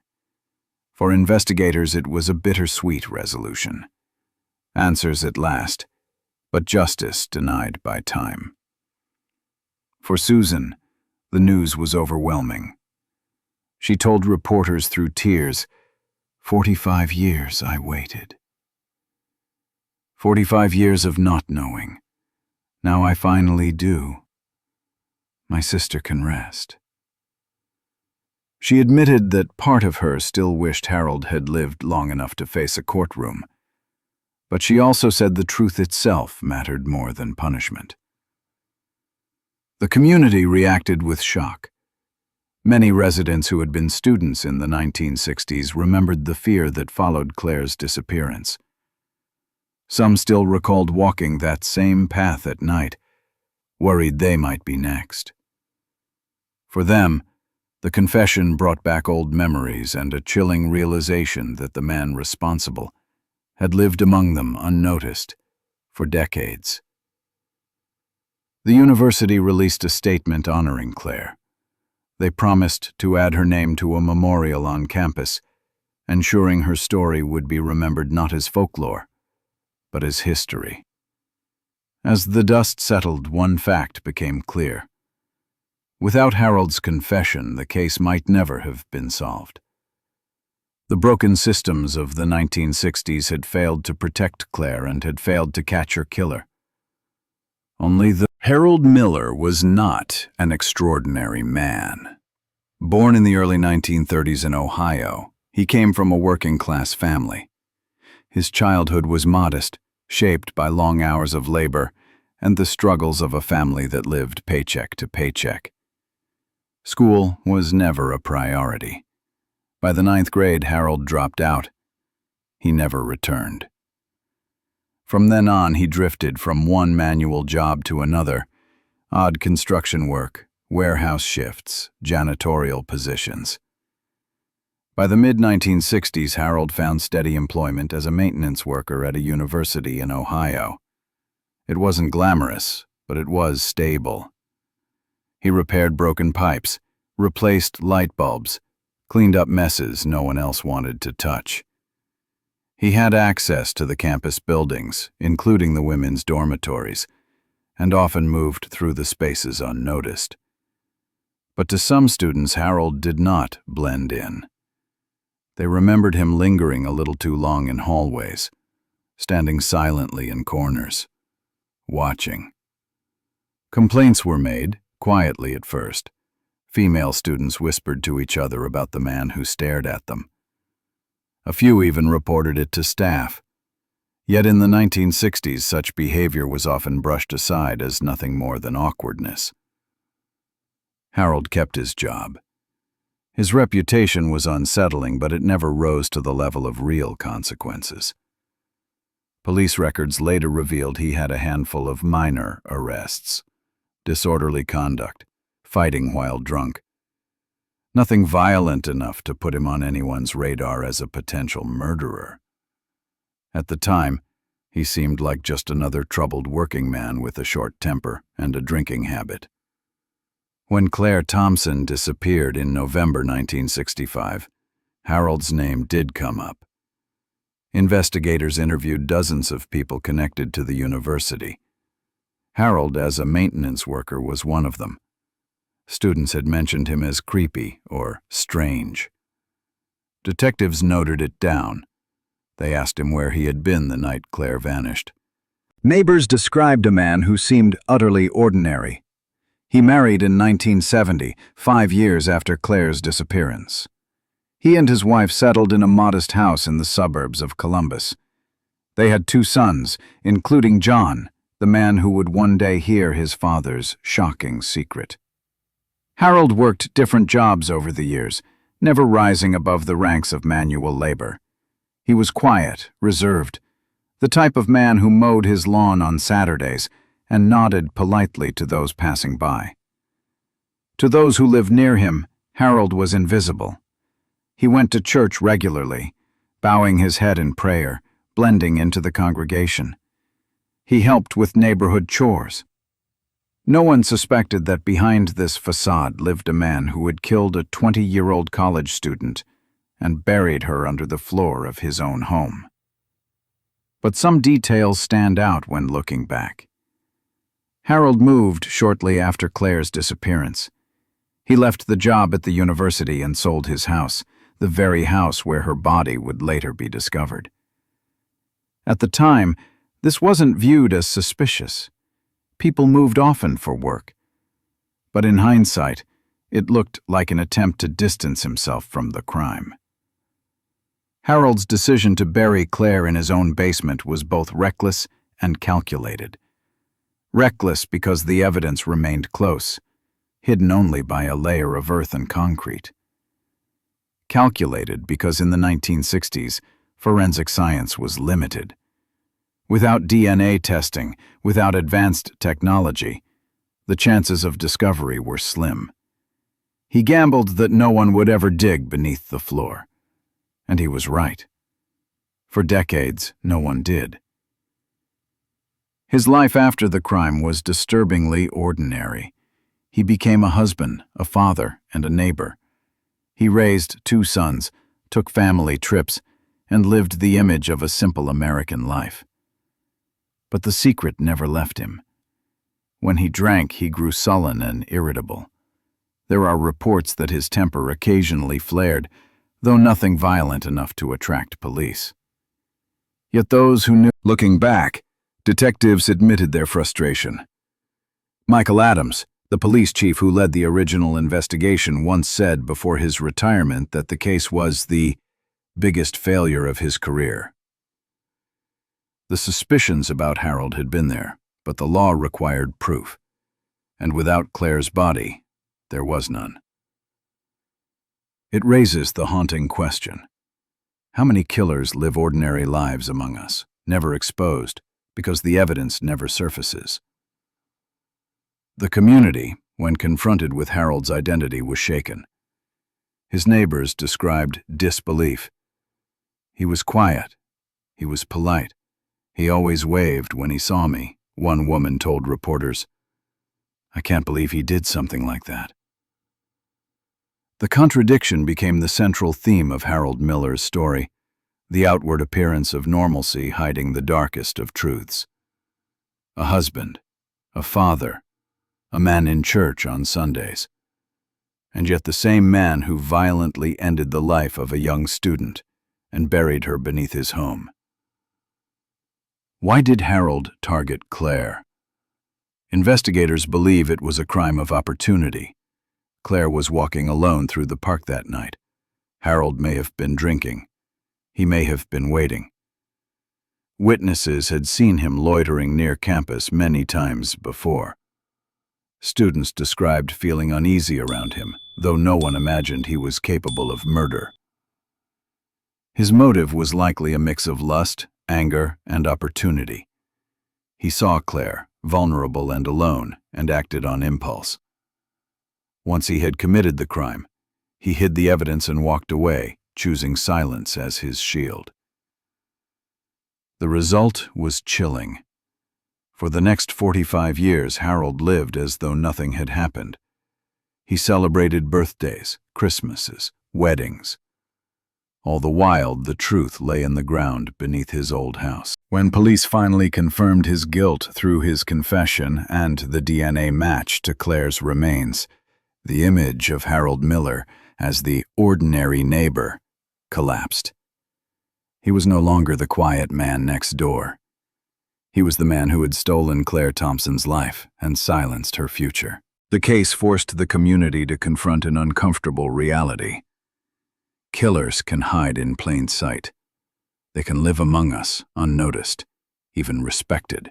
For investigators, it was a bittersweet resolution. Answers at last, but justice denied by time. For Susan, the news was overwhelming. She told reporters through tears, "45 years I waited." 45 years of not knowing. Now I finally do. My sister can rest. She admitted that part of her still wished Harold had lived long enough to face a courtroom, but she also said the truth itself mattered more than punishment. The community reacted with shock. Many residents who had been students in the 1960s remembered the fear that followed Claire's disappearance. Some still recalled walking that same path at night, worried they might be next. For them, the confession brought back old memories and a chilling realization that the man responsible had lived among them unnoticed for decades. The university released a statement honoring Claire. They promised to add her name to a memorial on campus, ensuring her story would be remembered not as folklore, but as history. As the dust settled, one fact became clear. Without Harold's confession, the case might never have been solved. The broken systems of the 1960s had failed to protect Claire and had failed to catch her killer. Harold Miller was not an extraordinary man. Born in the early 1930s in Ohio, he came from a working-class family. His childhood was modest, shaped by long hours of labor and the struggles of a family that lived paycheck to paycheck. School was never a priority. By the 9th grade, Harold dropped out. He never returned. From then on, he drifted from one manual job to another, odd construction work, warehouse shifts, janitorial positions. By the mid-1960s, Harold found steady employment as a maintenance worker at a university in Ohio. It wasn't glamorous, but it was stable. He repaired broken pipes, replaced light bulbs, cleaned up messes no one else wanted to touch. He had access to the campus buildings, including the women's dormitories, and often moved through the spaces unnoticed. But to some students, Harold did not blend in. They remembered him lingering a little too long in hallways, standing silently in corners, watching. Complaints were made, quietly at first. Female students whispered to each other about the man who stared at them. A few even reported it to staff. Yet in the 1960s, such behavior was often brushed aside as nothing more than awkwardness. Harold kept his job. His reputation was unsettling, but it never rose to the level of real consequences. Police records later revealed he had a handful of minor arrests, disorderly conduct, fighting while drunk. Nothing violent enough to put him on anyone's radar as a potential murderer. At the time, he seemed like just another troubled working man with a short temper and a drinking habit. When Claire Thompson disappeared in November 1965, Harold's name did come up. Investigators interviewed dozens of people connected to the university. Harold, as a maintenance worker, was one of them. Students had mentioned him as creepy or strange. Detectives noted it down. They asked him where he had been the night Claire vanished. Neighbors described a man who seemed utterly ordinary. He married in 1970, 5 years after Claire's disappearance. He and his wife settled in a modest house in the suburbs of Columbus. They had 2 sons, including John, the man who would one day hear his father's shocking secret. Harold worked different jobs over the years, never rising above the ranks of manual labor. He was quiet, reserved, the type of man who mowed his lawn on Saturdays and nodded politely to those passing by. To those who lived near him, Harold was invisible. He went to church regularly, bowing his head in prayer, blending into the congregation. He helped with neighborhood chores. No one suspected that behind this facade lived a man who had killed a 20-year-old college student and buried her under the floor of his own home. But some details stand out when looking back. Harold moved shortly after Claire's disappearance. He left the job at the university and sold his house, the very house where her body would later be discovered. At the time, This wasn't viewed as suspicious. People moved often for work. But in hindsight, it looked like an attempt to distance himself from the crime. Harold's decision to bury Claire in his own basement was both reckless and calculated. Reckless because the evidence remained close, hidden only by a layer of earth and concrete. Calculated because in the 1960s, forensic science was limited. Without DNA testing, without advanced technology, the chances of discovery were slim. He gambled that no one would ever dig beneath the floor. And he was right. For decades, no one did. His life after the crime was disturbingly ordinary. He became a husband, a father, and a neighbor. He raised 2 sons, took family trips, and lived the image of a simple American life. But the secret never left him. When he drank, he grew sullen and irritable. There are reports that his temper occasionally flared, though nothing violent enough to attract police. Yet those who knew, looking back, detectives admitted their frustration. Michael Adams, the police chief who led the original investigation, once said before his retirement that the case was the biggest failure of his career. The suspicions about Harold had been there, but the law required proof, and without Claire's body, there was none. It raises the haunting question. How many killers live ordinary lives among us, never exposed, because the evidence never surfaces? The community, when confronted with Harold's identity, was shaken. His neighbors described disbelief. He was quiet. He was polite. He always waved when he saw me, one woman told reporters. I can't believe he did something like that. The contradiction became the central theme of Harold Miller's story, the outward appearance of normalcy hiding the darkest of truths. A husband, a father, a man in church on Sundays, and yet the same man who violently ended the life of a young student and buried her beneath his home. Why did Harold target Claire? Investigators believe it was a crime of opportunity. Claire was walking alone through the park that night. Harold may have been drinking. He may have been waiting. Witnesses had seen him loitering near campus many times before. Students described feeling uneasy around him, though no one imagined he was capable of murder. His motive was likely a mix of lust, anger, and opportunity. He saw Claire, vulnerable and alone, and acted on impulse. Once he had committed the crime, he hid the evidence and walked away, choosing silence as his shield. The result was chilling. For the next 45 years, Harold lived as though nothing had happened. He celebrated birthdays, Christmases, weddings. All the while, the truth lay in the ground beneath his old house. When police finally confirmed his guilt through his confession and the DNA match to Claire's remains, the image of Harold Miller as the ordinary neighbor collapsed. He was no longer the quiet man next door. He was the man who had stolen Claire Thompson's life and silenced her future. The case forced the community to confront an uncomfortable reality. Killers can hide in plain sight. They can live among us, unnoticed, even respected.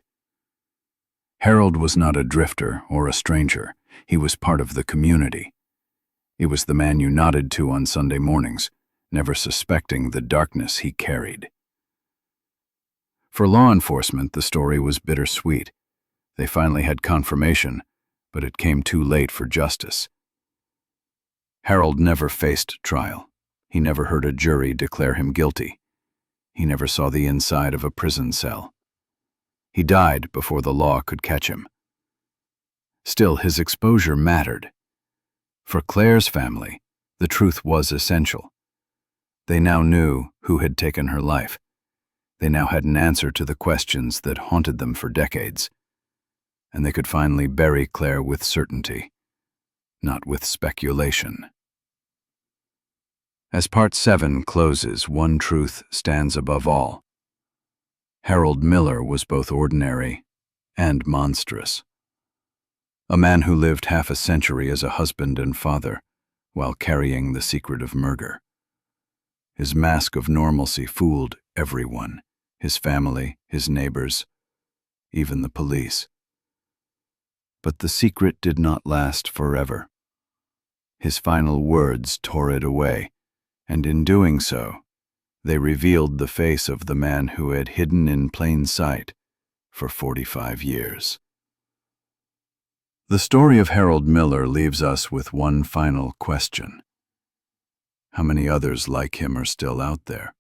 Harold was not a drifter or a stranger. He was part of the community. He was the man you nodded to on Sunday mornings, never suspecting the darkness he carried. For law enforcement, the story was bittersweet. They finally had confirmation, but it came too late for justice. Harold never faced trial. He never heard a jury declare him guilty. He never saw the inside of a prison cell. He died before the law could catch him. Still, his exposure mattered. For Claire's family, the truth was essential. They now knew who had taken her life. They now had an answer to the questions that haunted them for decades. And they could finally bury Claire with certainty, not with speculation. As Part 7 closes, one truth stands above all. Harold Miller was both ordinary and monstrous. A man who lived half a century as a husband and father while carrying the secret of murder. His mask of normalcy fooled everyone, his family, his neighbors, even the police. But the secret did not last forever. His final words tore it away, and in doing so, they revealed the face of the man who had hidden in plain sight for 45 years. The story of Harold Miller leaves us with one final question. How many others like him are still out there,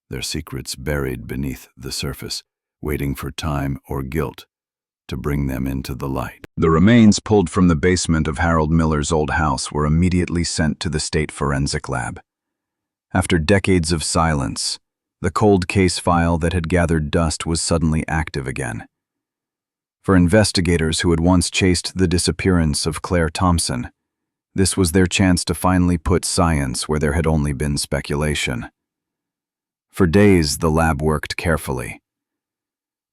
their secrets buried beneath the surface, waiting for time or guilt to bring them into the light? The remains pulled from the basement of Harold Miller's old house were immediately sent to the state forensic lab. After decades of silence, the cold case file that had gathered dust was suddenly active again. For investigators who had once chased the disappearance of Claire Thompson, this was their chance to finally put science where there had only been speculation. For days, the lab worked carefully.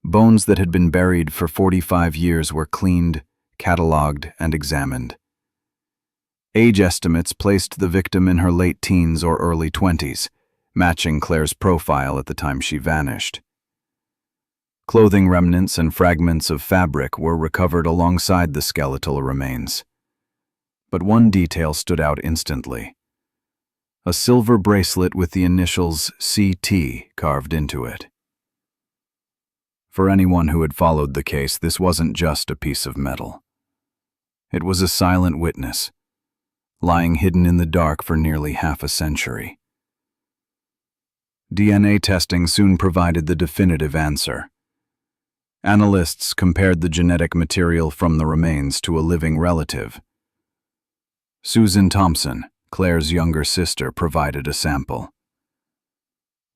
Bones that had been buried for 45 years were cleaned, catalogued, and examined. Age estimates placed the victim in her late teens or early 20s, matching Claire's profile at the time she vanished. Clothing remnants and fragments of fabric were recovered alongside the skeletal remains. But one detail stood out instantly: a silver bracelet with the initials CT carved into it. For anyone who had followed the case, this wasn't just a piece of metal. It was a silent witness, lying hidden in the dark for nearly half a century. DNA testing soon provided the definitive answer. Analysts compared the genetic material from the remains to a living relative. Susan Thompson, Claire's younger sister, provided a sample.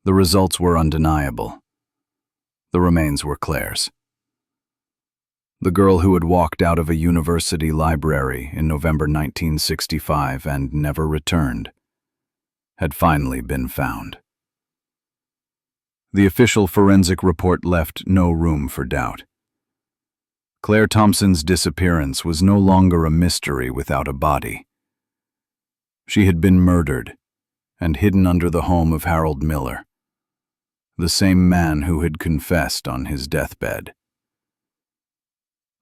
The results were undeniable. The remains were Claire's. The girl who had walked out of a university library in November 1965 and never returned had finally been found. The official forensic report left no room for doubt. Claire Thompson's disappearance was no longer a mystery without a body. She had been murdered and hidden under the home of Harold Miller, the same man who had confessed on his deathbed.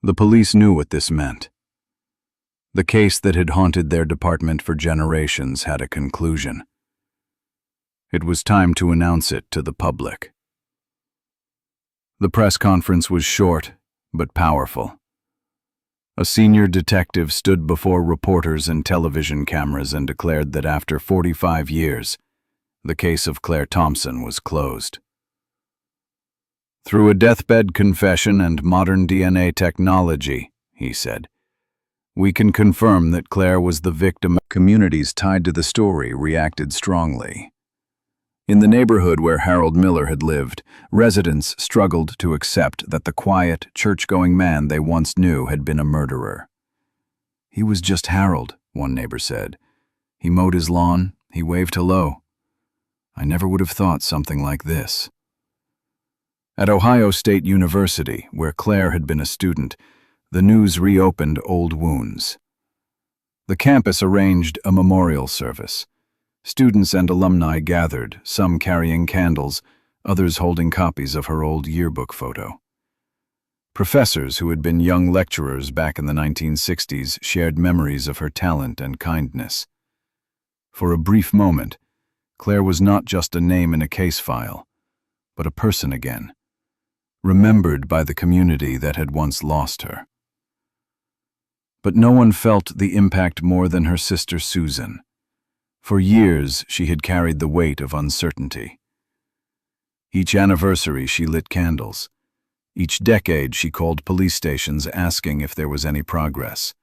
The police knew what this meant. The case that had haunted their department for generations had a conclusion. It was time to announce it to the public. The press conference was short, but powerful. A senior detective stood before reporters and television cameras and declared that after 45 years, the case of Claire Thompson was closed. "Through a deathbed confession and modern DNA technology," he said, "we can confirm that Claire was the victim." Communities tied to the story reacted strongly. In the neighborhood where Harold Miller had lived, residents struggled to accept that the quiet, church-going man they once knew had been a murderer. "He was just Harold," one neighbor said. "He mowed his lawn, he waved hello. I never would have thought something like this." At Ohio State University, where Claire had been a student, the news reopened old wounds. The campus arranged a memorial service. Students and alumni gathered, some carrying candles, others holding copies of her old yearbook photo. Professors who had been young lecturers back in the 1960s shared memories of her talent and kindness. For a brief moment, Claire was not just a name in a case file, but a person again, remembered by the community that had once lost her. But no one felt the impact more than her sister Susan. For years, she had carried the weight of uncertainty. Each anniversary, she lit candles. Each decade, she called police stations asking if there was any progress.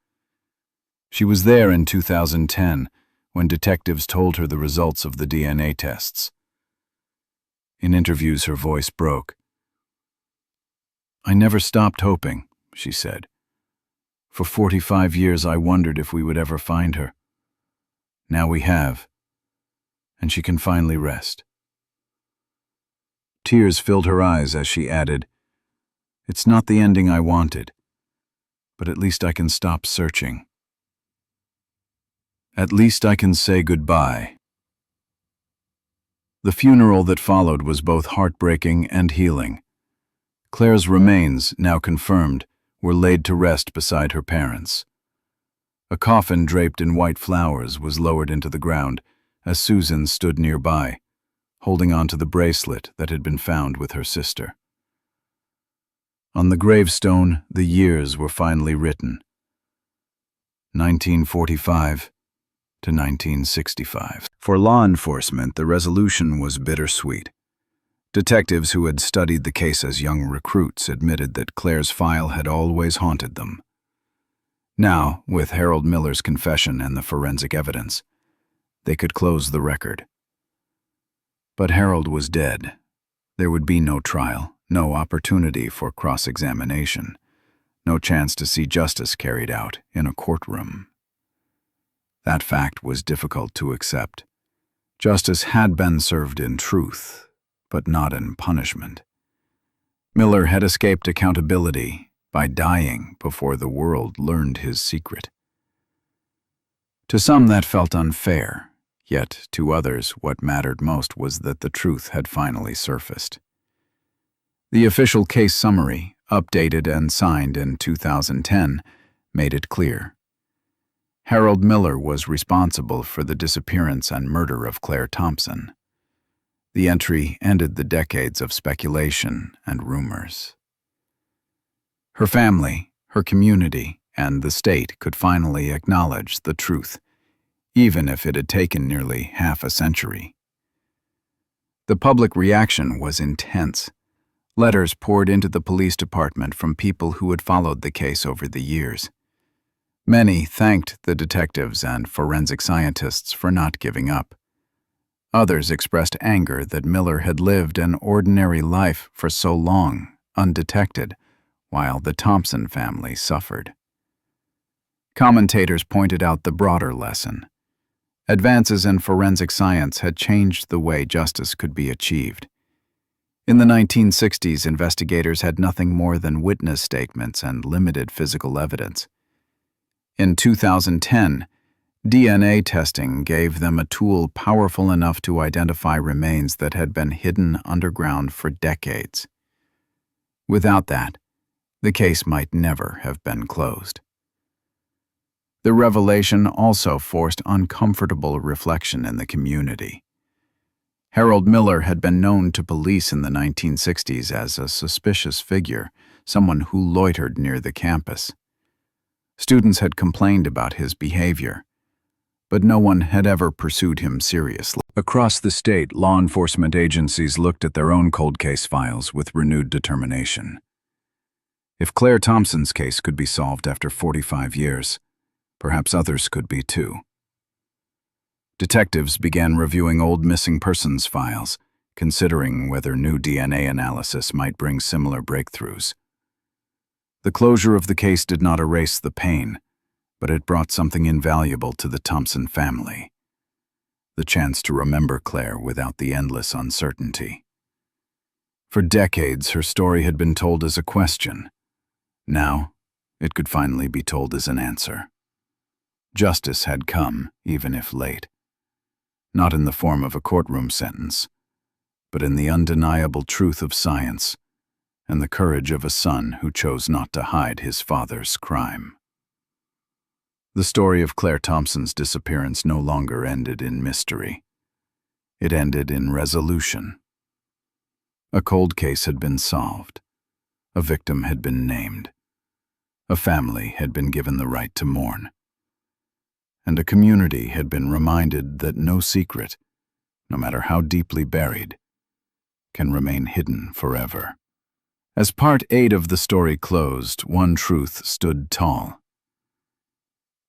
She was there in 2010 when detectives told her the results of the DNA tests. In interviews, her voice broke. "I never stopped hoping," she said. "For 45 years I wondered if we would ever find her. Now we have, and she can finally rest." Tears filled her eyes as she added, "It's not the ending I wanted, but at least I can stop searching. At least I can say goodbye." The funeral that followed was both heartbreaking and healing. Claire's remains, now confirmed, were laid to rest beside her parents. A coffin draped in white flowers was lowered into the ground as Susan stood nearby, holding on to the bracelet that had been found with her sister. On the gravestone, the years were finally written. 1945 to 1965. For law enforcement, the resolution was bittersweet. Detectives who had studied the case as young recruits admitted that Claire's file had always haunted them. Now, with Harold Miller's confession and the forensic evidence, they could close the record. But Harold was dead. There would be no trial, no opportunity for cross-examination, no chance to see justice carried out in a courtroom. That fact was difficult to accept. Justice had been served in truth, but not in punishment. Miller had escaped accountability by dying before the world learned his secret. To some that felt unfair, yet to others what mattered most was that the truth had finally surfaced. The official case summary, updated and signed in 2010, made it clear. Harold Miller was responsible for the disappearance and murder of Claire Thompson. The entry ended the decades of speculation and rumors. Her family, her community, and the state could finally acknowledge the truth, even if it had taken nearly half a century. The public reaction was intense. Letters poured into the police department from people who had followed the case over the years. Many thanked the detectives and forensic scientists for not giving up. Others expressed anger that Miller had lived an ordinary life for so long, undetected, while the Thompson family suffered. Commentators pointed out the broader lesson. Advances in forensic science had changed the way justice could be achieved. In the 1960s, investigators had nothing more than witness statements and limited physical evidence. In 2010, DNA testing gave them a tool powerful enough to identify remains that had been hidden underground for decades. Without that, the case might never have been closed. The revelation also forced uncomfortable reflection in the community. Harold Miller had been known to police in the 1960s as a suspicious figure, someone who loitered near the campus. Students had complained about his behavior, but no one had ever pursued him seriously. Across the state, law enforcement agencies looked at their own cold case files with renewed determination. If Claire Thompson's case could be solved after 45 years, perhaps others could be too. Detectives began reviewing old missing persons files, considering whether new DNA analysis might bring similar breakthroughs. The closure of the case did not erase the pain, but it brought something invaluable to the Thompson family: the chance to remember Claire without the endless uncertainty. For decades, her story had been told as a question. Now, it could finally be told as an answer. Justice had come, even if late. Not in the form of a courtroom sentence, but in the undeniable truth of science and the courage of a son who chose not to hide his father's crime. The story of Claire Thompson's disappearance no longer ended in mystery. It ended in resolution. A cold case had been solved. A victim had been named. A family had been given the right to mourn. And a community had been reminded that no secret, no matter how deeply buried, can remain hidden forever. As Part 8 of the story closed, one truth stood tall.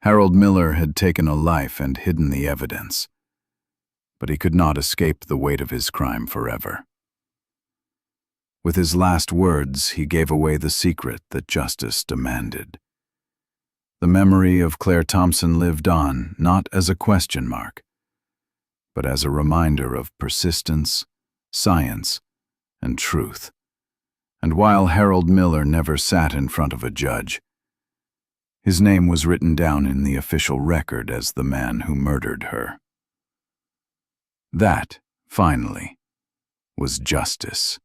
Harold Miller had taken a life and hidden the evidence, but he could not escape the weight of his crime forever. With his last words, he gave away the secret that justice demanded. The memory of Claire Thompson lived on, not as a question mark, but as a reminder of persistence, science, and truth. And while Harold Miller never sat in front of a judge, his name was written down in the official record as the man who murdered her. That, finally, was justice.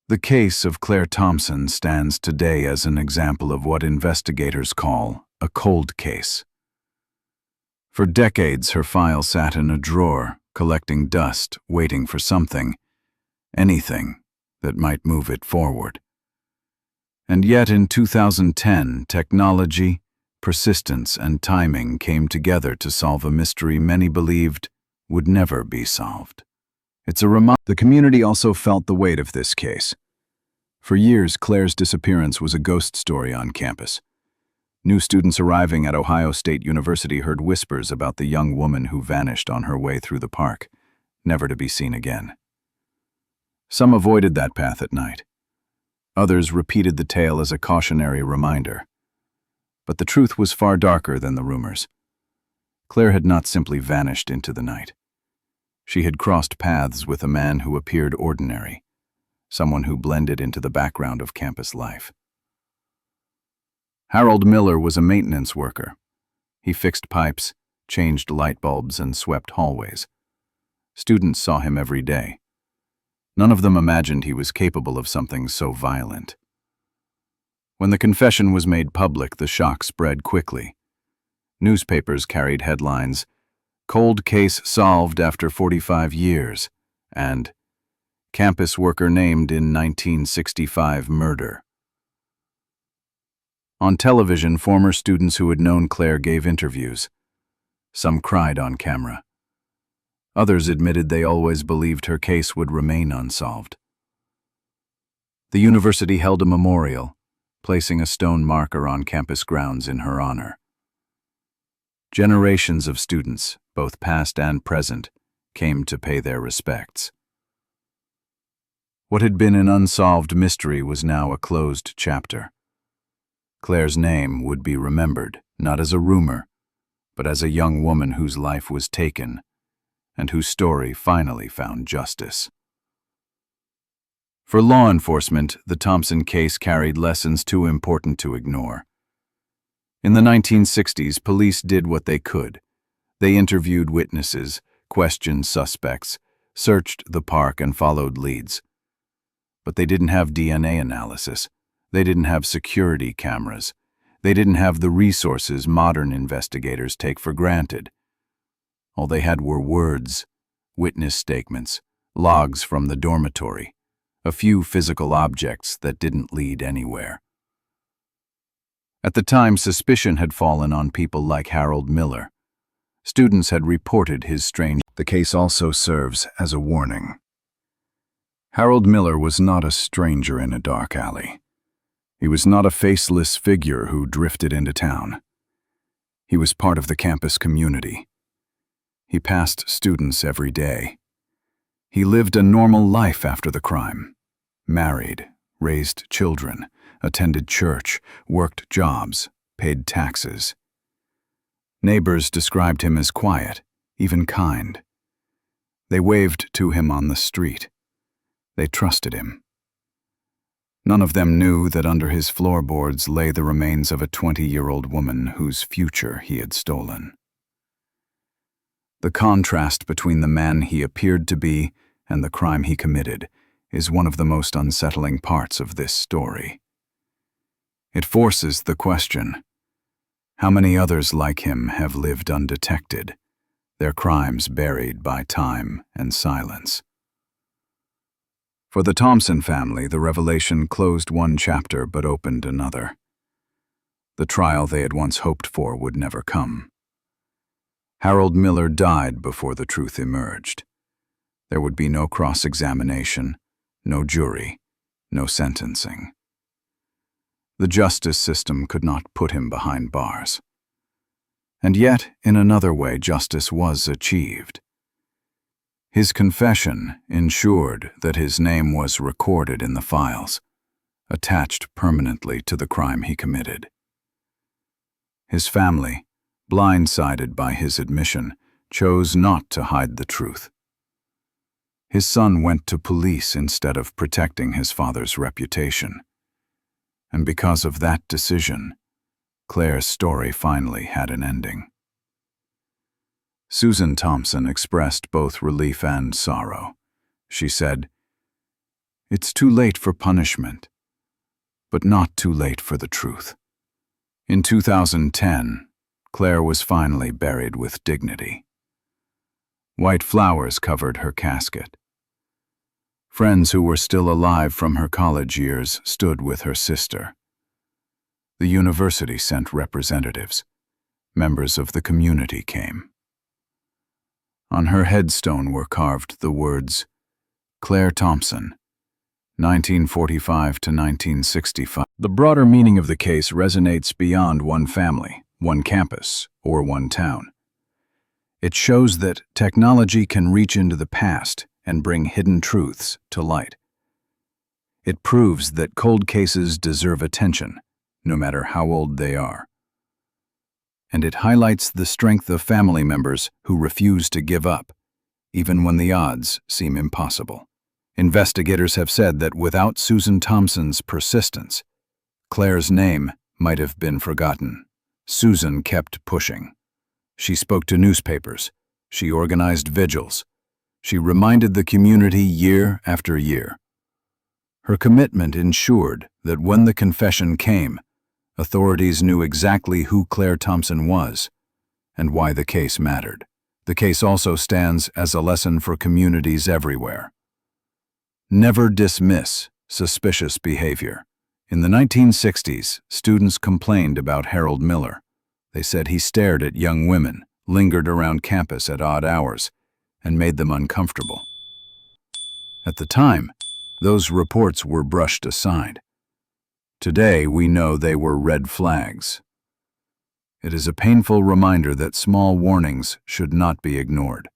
The case of Claire Thompson stands today as an example of what investigators call a cold case. For decades, her file sat in a drawer, collecting dust, waiting for something, anything, that might move it forward. And yet in 2010, technology, persistence, and timing came together to solve a mystery many believed would never be solved. It's a reminder. The community also felt the weight of this case. For years, Claire's disappearance was a ghost story on campus. New students arriving at Ohio State University heard whispers about the young woman who vanished on her way through the park, never to be seen again. Some avoided that path at night. Others repeated the tale as a cautionary reminder. But the truth was far darker than the rumors. Claire had not simply vanished into the night. She had crossed paths with a man who appeared ordinary, someone who blended into the background of campus life. Harold Miller was a maintenance worker. He fixed pipes, changed light bulbs, and swept hallways. Students saw him every day. None of them imagined he was capable of something so violent. When the confession was made public, the shock spread quickly. Newspapers carried headlines, "Cold case solved after 45 years," and "Campus worker named in 1965 murder." On television, former students who had known Claire gave interviews. Some cried on camera. Others admitted they always believed her case would remain unsolved. The university held a memorial, placing a stone marker on campus grounds in her honor. Generations of students, both past and present, came to pay their respects. What had been an unsolved mystery was now a closed chapter. Claire's name would be remembered, not as a rumor, but as a young woman whose life was taken, and whose story finally found justice. For law enforcement, the Thompson case carried lessons too important to ignore. In the 1960s, police did what they could. They interviewed witnesses, questioned suspects, searched the park, and followed leads. But they didn't have DNA analysis. They didn't have security cameras. They didn't have the resources modern investigators take for granted. All they had were words, witness statements, logs from the dormitory, a few physical objects that didn't lead anywhere. At the time, suspicion had fallen on people like Harold Miller. Students had reported his strange. The case also serves as a warning. Harold Miller was not a stranger in a dark alley. He was not a faceless figure who drifted into town. He was part of the campus community. He passed students every day. He lived a normal life after the crime. Married, raised children, attended church, worked jobs, paid taxes. Neighbors described him as quiet, even kind. They waved to him on the street. They trusted him. None of them knew that under his floorboards lay the remains of a 20-year-old woman whose future he had stolen. The contrast between the man he appeared to be and the crime he committed is one of the most unsettling parts of this story. It forces the question, how many others like him have lived undetected, their crimes buried by time and silence? For the Thompson family, the revelation closed one chapter but opened another. The trial they had once hoped for would never come. Harold Miller died before the truth emerged. There would be no cross-examination, no jury, no sentencing. The justice system could not put him behind bars. And yet, in another way, justice was achieved. His confession ensured that his name was recorded in the files, attached permanently to the crime he committed. His family, blindsided by his admission, chose not to hide the truth. His son went to police instead of protecting his father's reputation. And because of that decision, Claire's story finally had an ending. Susan Thompson expressed both relief and sorrow. She said, "It's too late for punishment, but not too late for the truth." In 2010, Claire was finally buried with dignity. White flowers covered her casket. Friends who were still alive from her college years stood with her sister. The university sent representatives. Members of the community came. On her headstone were carved the words, "Claire Thompson, 1945 to 1965. The broader meaning of the case resonates beyond one family, one campus, or one town. It shows that technology can reach into the past and bring hidden truths to light. It proves that cold cases deserve attention, no matter how old they are. And it highlights the strength of family members who refuse to give up, even when the odds seem impossible. Investigators have said that without Susan Thompson's persistence, Claire's name might have been forgotten. Susan kept pushing. She spoke to newspapers. She organized vigils. She reminded the community year after year. Her commitment ensured that when the confession came, authorities knew exactly who Claire Thompson was and why the case mattered. The case also stands as a lesson for communities everywhere. Never dismiss suspicious behavior. In the 1960s, students complained about Harold Miller. They said he stared at young women, lingered around campus at odd hours, and made them uncomfortable. At the time, those reports were brushed aside. Today, we know they were red flags. It is a painful reminder that small warnings should not be ignored.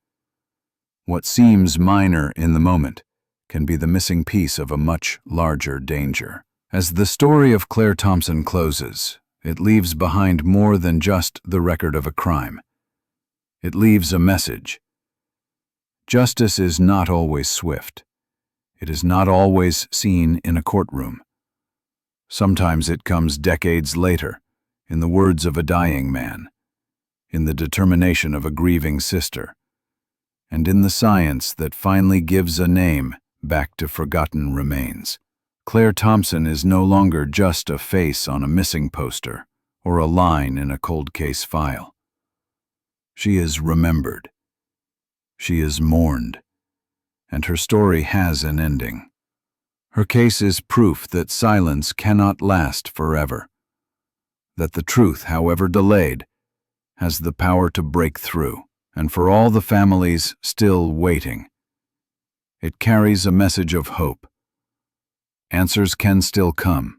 What seems minor in the moment can be the missing piece of a much larger danger. As the story of Claire Thompson closes, it leaves behind more than just the record of a crime. It leaves a message. Justice is not always swift. It is not always seen in a courtroom. Sometimes it comes decades later, in the words of a dying man, in the determination of a grieving sister, and in the science that finally gives a name back to forgotten remains. Claire Thompson is no longer just a face on a missing poster or a line in a cold case file. She is remembered. She is mourned, and her story has an ending. Her case is proof that silence cannot last forever, that the truth, however delayed, has the power to break through. And for all the families still waiting, it carries a message of hope. Answers can still come.